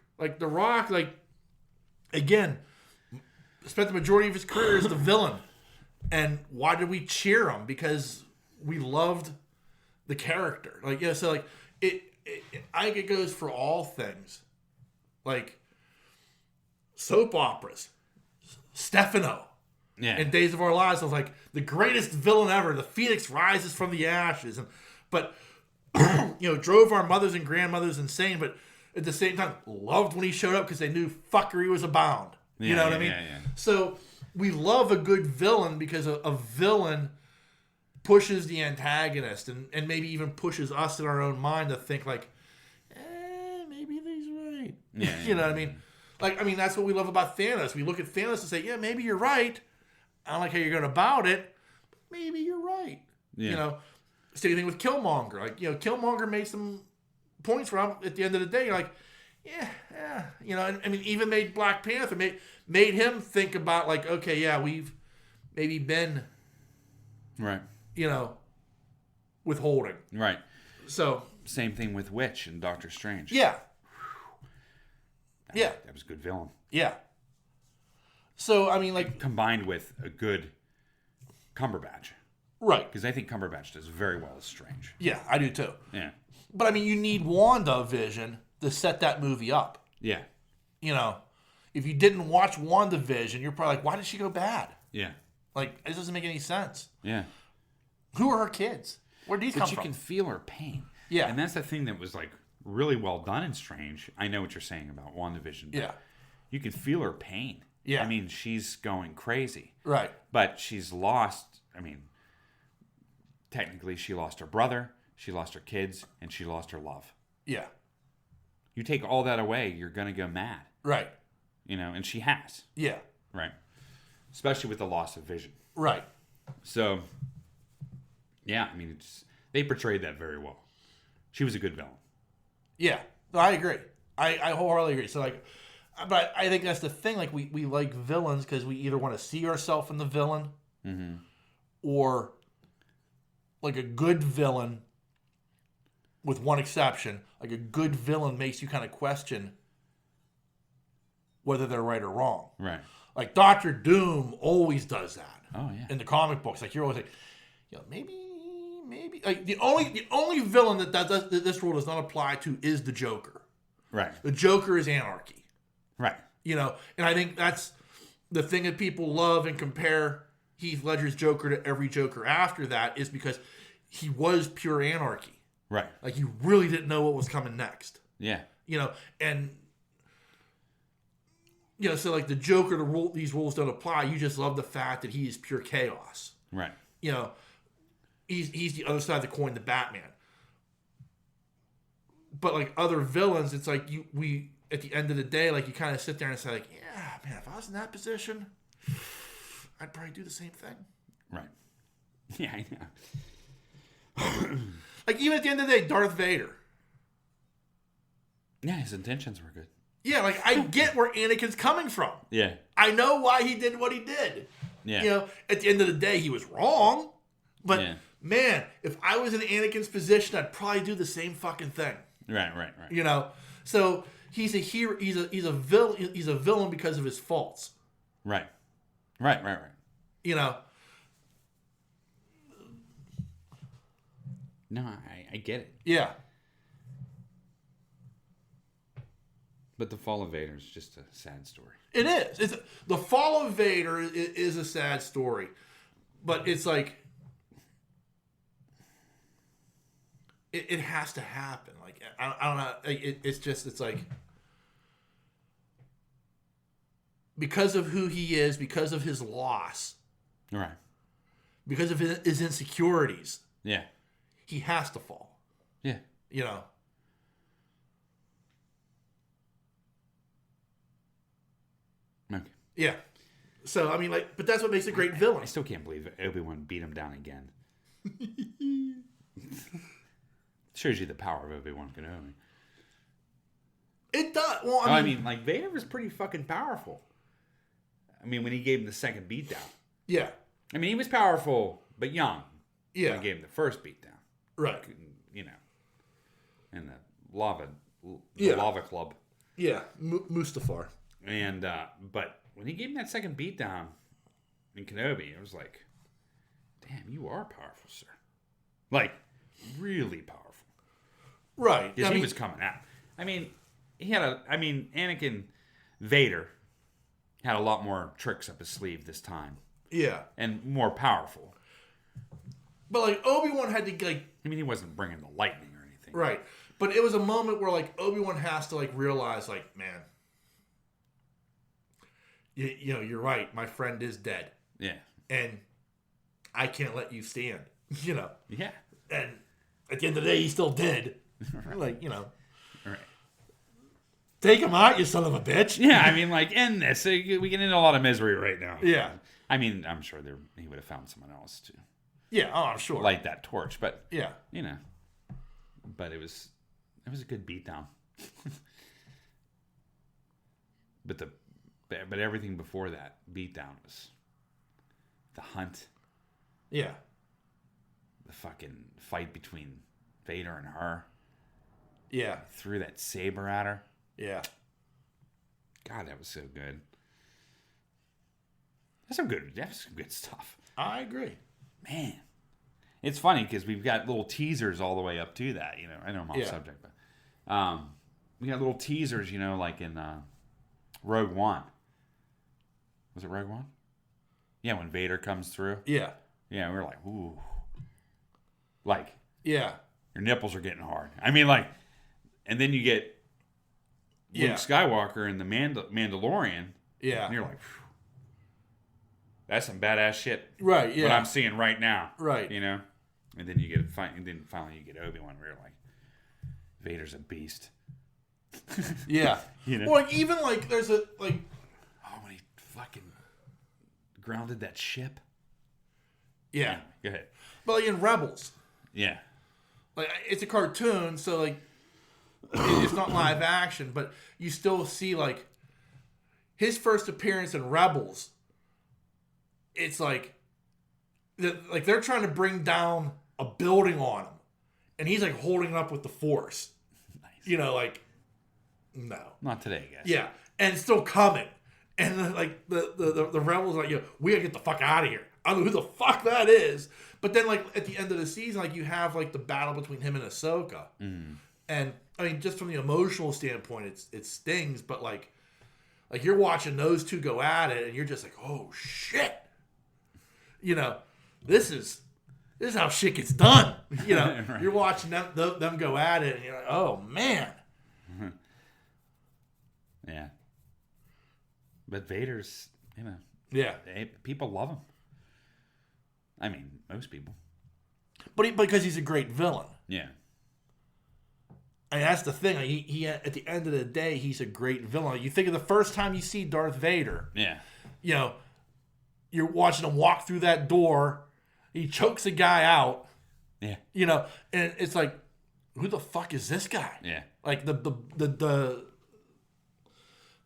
again, spent the majority of his career as the villain. And why did we cheer him? Because we loved the character. I think it goes for all things. Like soap operas, Stefano. Yeah. In Days of Our Lives, I was like, the greatest villain ever. The Phoenix rises from the ashes. But drove our mothers and grandmothers insane, but at the same time, loved when he showed up because they knew fuckery was abound. You know what I mean? Yeah. So we love a good villain because a villain pushes the antagonist and maybe even pushes us in our own mind to think like, maybe he's right. Yeah, You know what I mean? That's what we love about Thanos. We look at Thanos and say, yeah, maybe you're right. I don't like how you're going about it. Maybe you're right. Yeah. Same thing with Killmonger. Like, Killmonger made some points for him at the end of the day. You're like, yeah. Even made Black Panther, made him think about like, okay, yeah, we've maybe been, Right. withholding. Right. So. Same thing with Witch and Doctor Strange. Yeah. That was a good villain. Yeah. So, Combined with a good Cumberbatch. Right. Because I think Cumberbatch does very well as Strange. Yeah, I do too. Yeah. But I mean, you need WandaVision to set that movie up. Yeah. You know, if you didn't watch WandaVision, you're probably like, why did she go bad? Yeah. Like, it doesn't make any sense. Yeah. Who are her kids? Where did these come But you from? can feel her pain. Yeah. And that's the thing that was like really well done in Strange. I know what you're saying about WandaVision. But Yeah. You can feel her pain. Yeah. I mean, she's going crazy. Right. But she's lost, I mean, technically she lost her brother, she lost her kids, and she lost her love. Yeah. You take all that away, you're going to go mad. Right. You know, and she has. Yeah. Right. Especially with the loss of vision. Right. So, yeah, I mean, they portrayed that very well. She was a good villain. Yeah. No, I agree. I wholeheartedly agree. So, like, but I think that's the thing. Like, we like villains because we either want to see ourselves in the villain or, like, a good villain, with one exception, like a good villain makes you kind of question whether they're right or wrong. Right. Like, Doctor Doom always does that. Oh, yeah. In the comic books. Like, you're always like, you know, maybe. Like, the only villain that this rule does not apply to is the Joker. Right. The Joker is anarchy. Right. You know, and I think that's the thing that people love and compare Heath Ledger's Joker to every Joker after that is because he was pure anarchy. Right. Like, you really didn't know what was coming next. Yeah. You know, and, you know, so like the Joker, these rules don't apply. You just love the fact that he is pure chaos. Right. You know, he's the other side of the coin, the Batman. But like other villains, it's like we at the end of the day, like you kind of sit there and say like, yeah, man, if I was in that position, I'd probably do the same thing. Right. Yeah, I know. Like even at the end of the day, Darth Vader. Yeah, his intentions were good. Yeah, like I get where Anakin's coming from. Yeah. I know why he did what he did. Yeah. You know, at the end of the day, he was wrong. But Yeah. man, if I was in Anakin's position, I'd probably do the same fucking thing. Right. You know, so he's a hero. He's a villain. He's a villain because of his faults. Right. You know. No, I get it. Yeah. But the fall of Vader is just a sad story. It is. It's the fall of Vader is a sad story, but it's like it has to happen. Like I don't know. It's like because of who he is, because of his loss, Right. because of his insecurities, Yeah. he has to fall. Yeah. You know. Okay. Yeah. So I mean, like, but that's what makes a great I villain. still can't believe Obi-Wan beat him down again. Shows you the power of Obi-Wan Kenobi. It does. Well, I mean, like, Vader was pretty fucking powerful. I mean, when he gave him the second beatdown. yeah, I mean, he was powerful, but young. yeah, When he gave him the first beatdown. right, You know. In the lava club. yeah, Mustafar. And, but when he gave him that second beatdown in Kenobi, it was like, damn, you are powerful, sir. Like, really powerful. Right. Because he was coming out. I mean, Anakin Vader had a lot more tricks up his sleeve this time. Yeah. And more powerful. But like Obi-Wan had to like I mean, he wasn't bringing the lightning or anything. right. But it was a moment where like Obi-Wan has to like realize like, man, you know, you're right. My friend is dead. Yeah. And I can't let you stand. You know. Yeah. And at the end of the day, he still did. Right. Like, you know. Right. Take him out, you son of a bitch. Yeah, I mean, like, end this. We get into a lot of misery right now. Yeah. I mean, I'm sure he would have found someone else to Yeah, oh, I'm sure. light that torch, but yeah. you know, but it was a good beatdown. but everything before that beatdown was the hunt, Yeah. the fucking fight between Vader and her. Yeah. Threw that saber at her. Yeah. God, that was so good. That's some good stuff. I agree. Man, It's funny because we've got little teasers all the way up to that. You know, I know I'm off subject, but we got little teasers. You know, like in Rogue One. Was it Rogue One? Yeah, when Vader comes through. Yeah. Yeah, we were like, ooh. Like, Yeah. your nipples are getting hard. I mean, like, and then you get Luke Skywalker and the Mandalorian. Yeah. And you're like, phew, that's some badass shit. Right, yeah. What I'm seeing right now. Right. You know? And then you get finally you get Obi-Wan where you're like, Vader's a beast. Yeah. You know? Well, like, even like there's a like Oh, when he fucking grounded that ship. yeah. Go ahead. But like in Rebels, Yeah. like it's a cartoon, so like it's not live action, but you still see like his first appearance in Rebels. It's like they're trying to bring down a building on him, and he's like holding it up with the Force. Nice. You know, like no, Not today, guys. yeah, and it's still coming, and then, like the rebels are like, we gotta get the fuck out of here. I don't know who the fuck that is, but then like at the end of the season, like you have like the battle between him and Ahsoka, and I mean just from the emotional standpoint, it stings, but like you're watching those two go at it, and you're just like, oh shit, you know, this is how shit gets done. You know, Right. You're watching them go at it, and you're like, oh man. Yeah. But Vader's, you know, Yeah. people love him. I mean, most people. But because he's a great villain. Yeah. I mean, that's the thing. He at the end of the day, he's a great villain. You think of the first time you see Darth Vader, Yeah. you know, you're watching him walk through that door. He chokes a guy out, Yeah. you know, and it's like, who the fuck is this guy? Yeah. Like the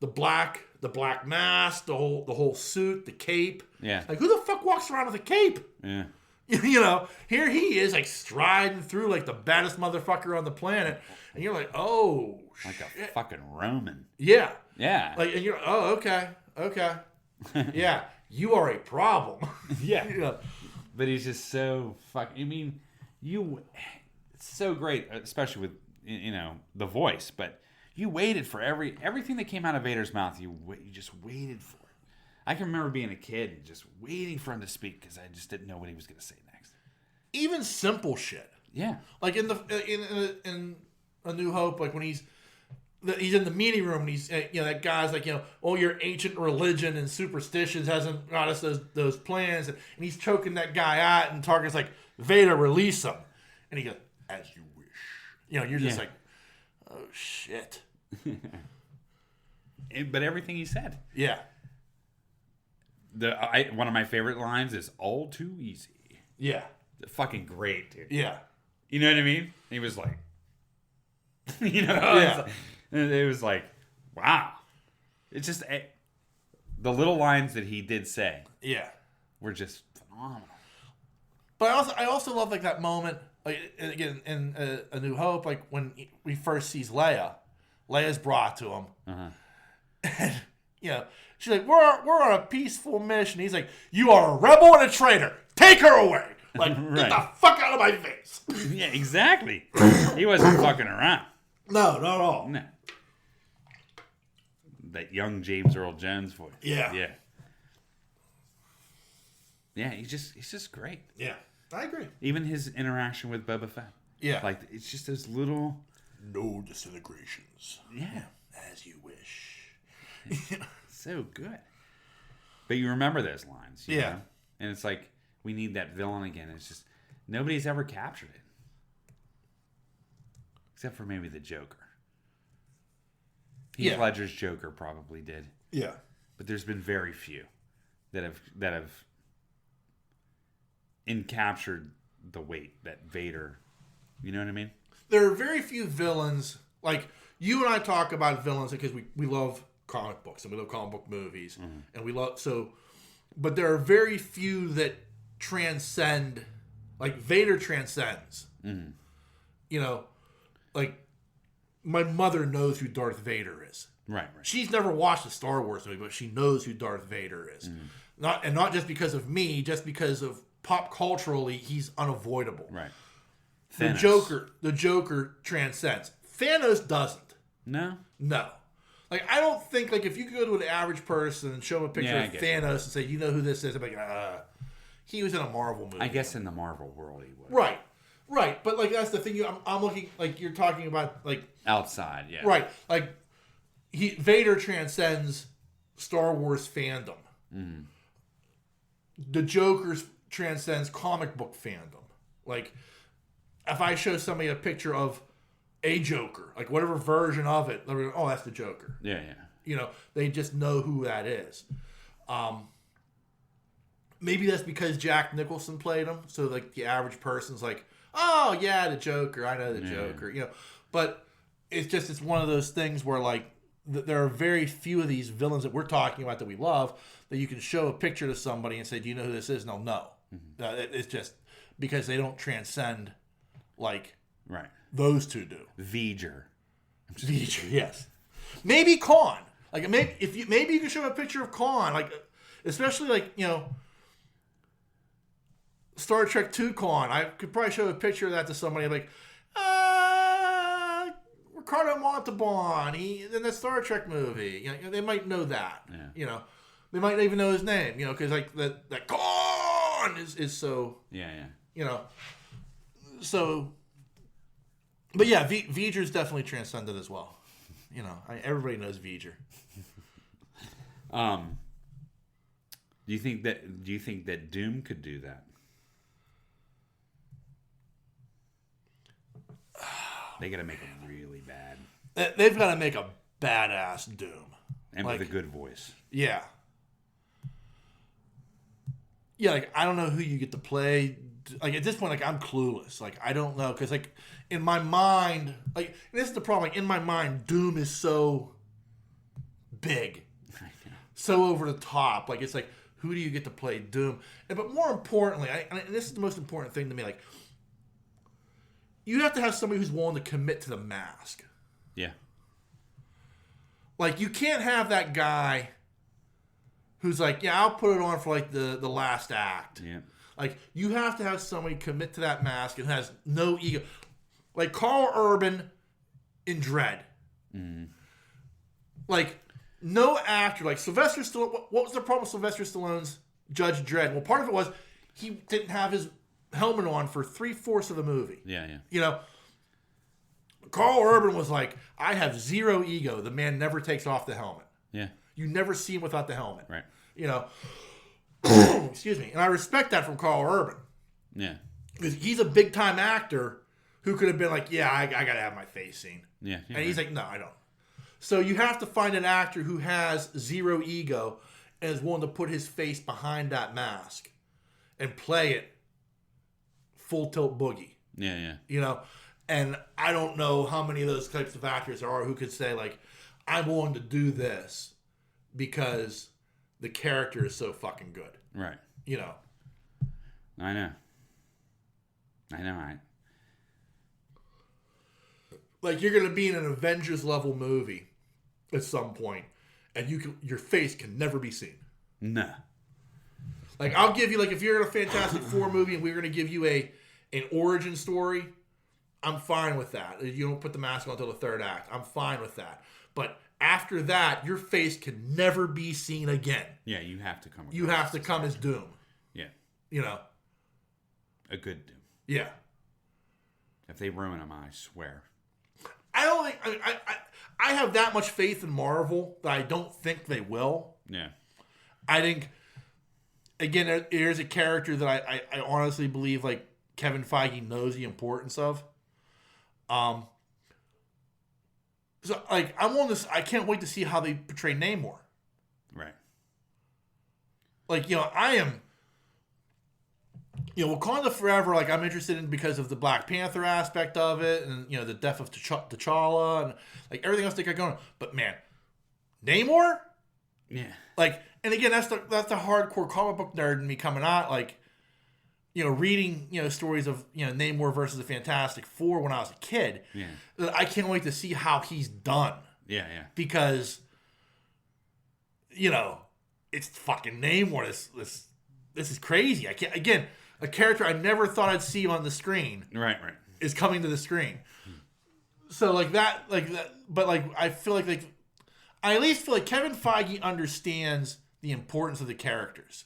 black mask, the whole suit, the cape. Yeah. Like, who the fuck walks around with a cape? Yeah. You know, here he is, like, striding through, like, the baddest motherfucker on the planet. And you're like, oh, Like shit. a fucking Roman. Yeah. Yeah. Like, and you're, oh, okay. Yeah, you are a problem. Yeah. You know? But he's just so fucking. I mean, it's so great, especially with you know the voice. But you waited for everything that came out of Vader's mouth. You just waited for it. I can remember being a kid and just waiting for him to speak because I just didn't know what he was going to say next. Even simple shit. Yeah. Like in A New Hope, like when he's in the meeting room and he's, you know, that guy's like, you know, oh, your ancient religion and superstitions hasn't got us those plans, and he's choking that guy out, and Tarkin's like, Vader, release him, and he goes, as you wish. You know, you're just like, oh shit. But everything he said. Yeah. One of my favorite lines is "all too easy." Yeah. Fucking great, dude. Yeah. You know what I mean? He was like, you know, Yeah. it was like, wow. It's just the little lines that he did say Yeah. were just phenomenal. But I also love like that moment, like again in A New Hope, like when we first sees Leia. Leia's brought to him, and you know she's like, "We're on a peaceful mission." He's like, "You are a rebel and a traitor. Take her away. Like, get the fuck out of my face." Yeah, exactly. He wasn't fucking around. No, not at all. No. That young James Earl Jones voice. Yeah. Yeah. Yeah, he's just great. Yeah, I agree. Even his interaction with Boba Fett. Yeah, Like, it's just those little... no disintegrations. Yeah. As you wish. So good. But you remember those lines. You Yeah. know? And it's like, we need that villain again. It's just, nobody's ever captured it. Except for maybe the Joker. Heath Yeah. Ledger's Joker probably did. Yeah. But there's been very few that have encaptured the weight that Vader, you know what I mean? There are very few villains, like you and I talk about villains because we love comic books and we love comic book movies and we love but there are very few that transcend, like Vader transcends. You know, like my mother knows who Darth Vader is. Right. She's never watched a Star Wars movie, but she knows who Darth Vader is. Not just because of me, just because of pop culturally, he's unavoidable. Right. The Joker transcends. Thanos doesn't. No. No. Like, I don't think, like, if you could go to an average person and show him a picture of Thanos and say, you know who this is, I'm like, he was in a Marvel movie. I guess in the Marvel world he would. Right. Right. But, like, that's the thing. I'm looking, like, you're talking about, like... Outside, yeah. Right. Like, Vader transcends Star Wars fandom. Mm. The Joker transcends comic book fandom. Like, if I show somebody a picture of a Joker, like whatever version of it, they're like, oh, that's the Joker. Yeah, yeah. You know, they just know who that is. Maybe that's because Jack Nicholson played him, so like the average person's like, oh yeah, the Joker, I know the Joker. You know, but it's one of those things where like there are very few of these villains that we're talking about that we love that you can show a picture to somebody and say, do you know who this is? And they'll know. Mm-hmm. It's just because they don't transcend like those two do. V'ger, yes. Maybe Khan. Like maybe you can show a picture of Khan, like especially like, you know, Star Trek II Khan. I could probably show a picture of that to somebody like, Ricardo Montalban. He in the Star Trek movie. You know, they might know that. Yeah. You know, they might not even know his name. You know, because like that Khan is so. Yeah, yeah. You know, so. But yeah, V'ger's definitely transcended as well. You know, everybody knows V'ger. Do you think that Doom could do that? They got to make him really bad. They've got to make a badass Doom. And like, with a good voice. Yeah. Yeah, like, I don't know who you get to play. Like, at this point, like, I'm clueless. Like, I don't know. Because, like, in my mind, like, and this is the problem. Like, in my mind, Doom is so big. So over the top. Like, it's like, who do you get to play Doom? But more importantly, and this is the most important thing to me, like, you have to have somebody who's willing to commit to the mask. Yeah. Like, you can't have that guy who's like, yeah, I'll put it on for, like, the last act. Yeah. Like, you have to have somebody commit to that mask and has no ego. Like, Carl Urban in Dredd. Mm. Like, no actor. Like, Sylvester Stallone. What was the problem with Sylvester Stallone's Judge Dredd? Well, part of it was he didn't have his helmet on for 3/4 of the movie. Yeah, yeah. You know, Carl Urban was like, I have zero ego. The man never takes off the helmet. Yeah. You never see him without the helmet. Right. You know, excuse me. And I respect that from Carl Urban. Yeah. Because he's a big time actor who could have been like, yeah, I got to have my face seen. Yeah. And he's like, no, I don't. So you have to find an actor who has zero ego and is willing to put his face behind that mask and play it full tilt boogie. Yeah, yeah. You know, and I don't know how many of those types of actors there are who could say, like, I'm willing to do this because the character is so fucking good. Right. You know. I know. Like, you're going to be in an Avengers level movie at some point, and your face can never be seen. No. Like, I'll give you, like, if you're in a Fantastic Four movie and we're going to give you an origin story, I'm fine with that. You don't put the mask on until the third act. I'm fine with that. But after that, your face can never be seen again. Yeah, you have to come. You have to come as Doom. Yeah. You know. A good Doom. Yeah. If they ruin him, I swear. I don't think I have that much faith in Marvel that I don't think they will. Yeah. I think, again, there's a character that I honestly believe, like, Kevin Feige knows the importance of. So, like, I can't wait to see how they portray Namor. Right. Like, you know, I am, you know, Wakanda Forever, like, I'm interested in because of the Black Panther aspect of it and, you know, the death of T'Challa and, like, everything else they got going on. But, man, Namor? Yeah. Like, and again, that's the hardcore comic book nerd in me coming out, like, you know, reading, you know, stories of, you know, Namor versus the Fantastic Four when I was a kid. Yeah. I can't wait to see how he's done. Yeah, yeah. Because, you know, it's fucking Namor. This is crazy. I can't, again, a character I never thought I'd see on the screen Right. is coming to the screen. So like that, but like I feel like I at least feel like Kevin Feige understands the importance of the characters,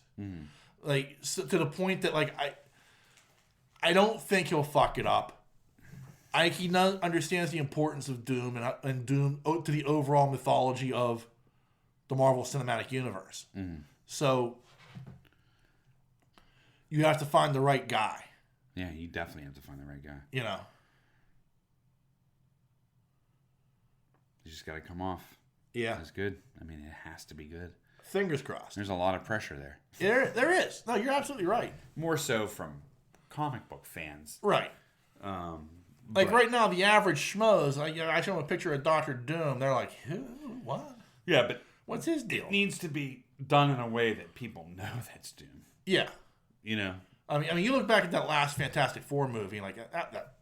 like so, to the point that like I don't think he'll fuck it up. He understands the importance of Doom and Doom to the overall mythology of the Marvel Cinematic Universe. So you have to find the right guy. Yeah, you definitely have to find the right guy. You know. You just got to come off. Yeah. That's good. I mean, it has to be good. Fingers crossed. There's a lot of pressure there. There is. No, you're absolutely right. More so from comic book fans. Right. Like right now, the average schmoes, I show them a picture of Doctor Doom. They're like, who? What? Yeah, but What's his deal? it needs to be done in a way that people know that's Doom. Yeah. You know? I mean, you look back at that last Fantastic Four movie, like, that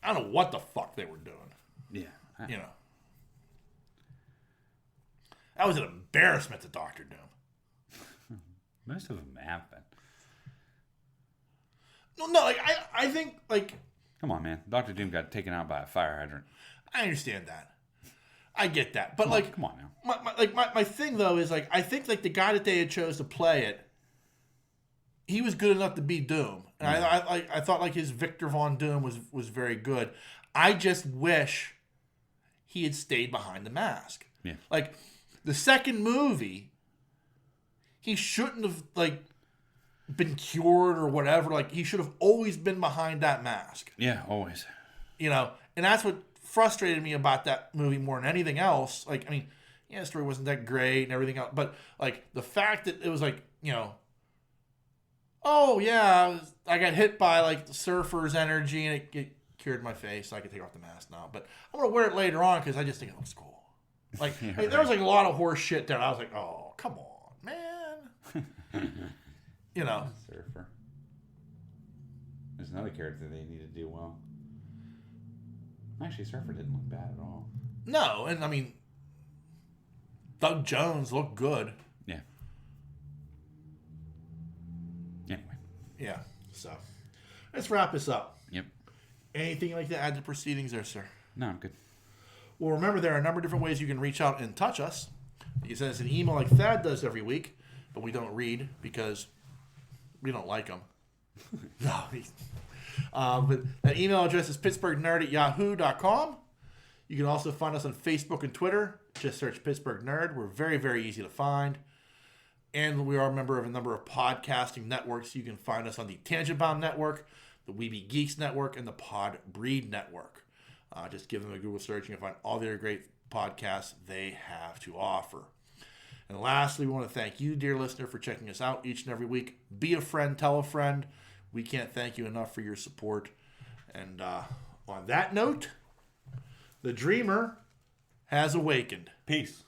I don't know what the fuck they were doing. Yeah. You know. That was an embarrassment to Doctor Doom. Most of them have been. No, like, I think, like... Come on, man. Dr. Doom got taken out by a fire hydrant. I understand that. I get that. But, like... Come on now. My thing, though, is, like, I think, like, the guy that they had chose to play it, he was good enough to be Doom. And I thought, like, his Victor Von Doom was very good. I just wish he had stayed behind the mask. Yeah. Like, the second movie, he shouldn't have, like, been cured or whatever. Like, he should have always been behind that mask. Yeah, always. You know? And that's what frustrated me about that movie more than anything else. Like, I mean, yeah, the story wasn't that great and everything else. But, like, the fact that it was, like, you know, oh, yeah, I got hit by, like, the surfer's energy and it cured my face. So I could take off the mask now. But I'm going to wear it later on because I just think it looks cool. Like, Yeah, there was, like, a lot of horse shit there. And I was like, oh, come on, man. You know. Surfer. There's another character they need to do well. Actually, Surfer didn't look bad at all. No, and I mean, Doug Jones looked good. Yeah. Anyway. Yeah, so let's wrap this up. Yep. Anything you'd like to add to proceedings there, sir? No, I'm good. Well, remember, there are a number of different ways you can reach out and touch us. You can send us an email like Thad does every week, but we don't read because we don't like them. No. But that email address is pittsburghnerd@yahoo.com. You can also find us on Facebook and Twitter. Just search Pittsburgh Nerd. We're very, very easy to find. And we are a member of a number of podcasting networks. You can find us on the Tangent Bound Network, the Weeby Geeks Network, and the Pod Breed Network. Just give them a Google search and you'll find all the other great podcasts they have to offer. And lastly, we want to thank you, dear listener, for checking us out each and every week. Be a friend, tell a friend. We can't thank you enough for your support. And on that note, the dreamer has awakened. Peace.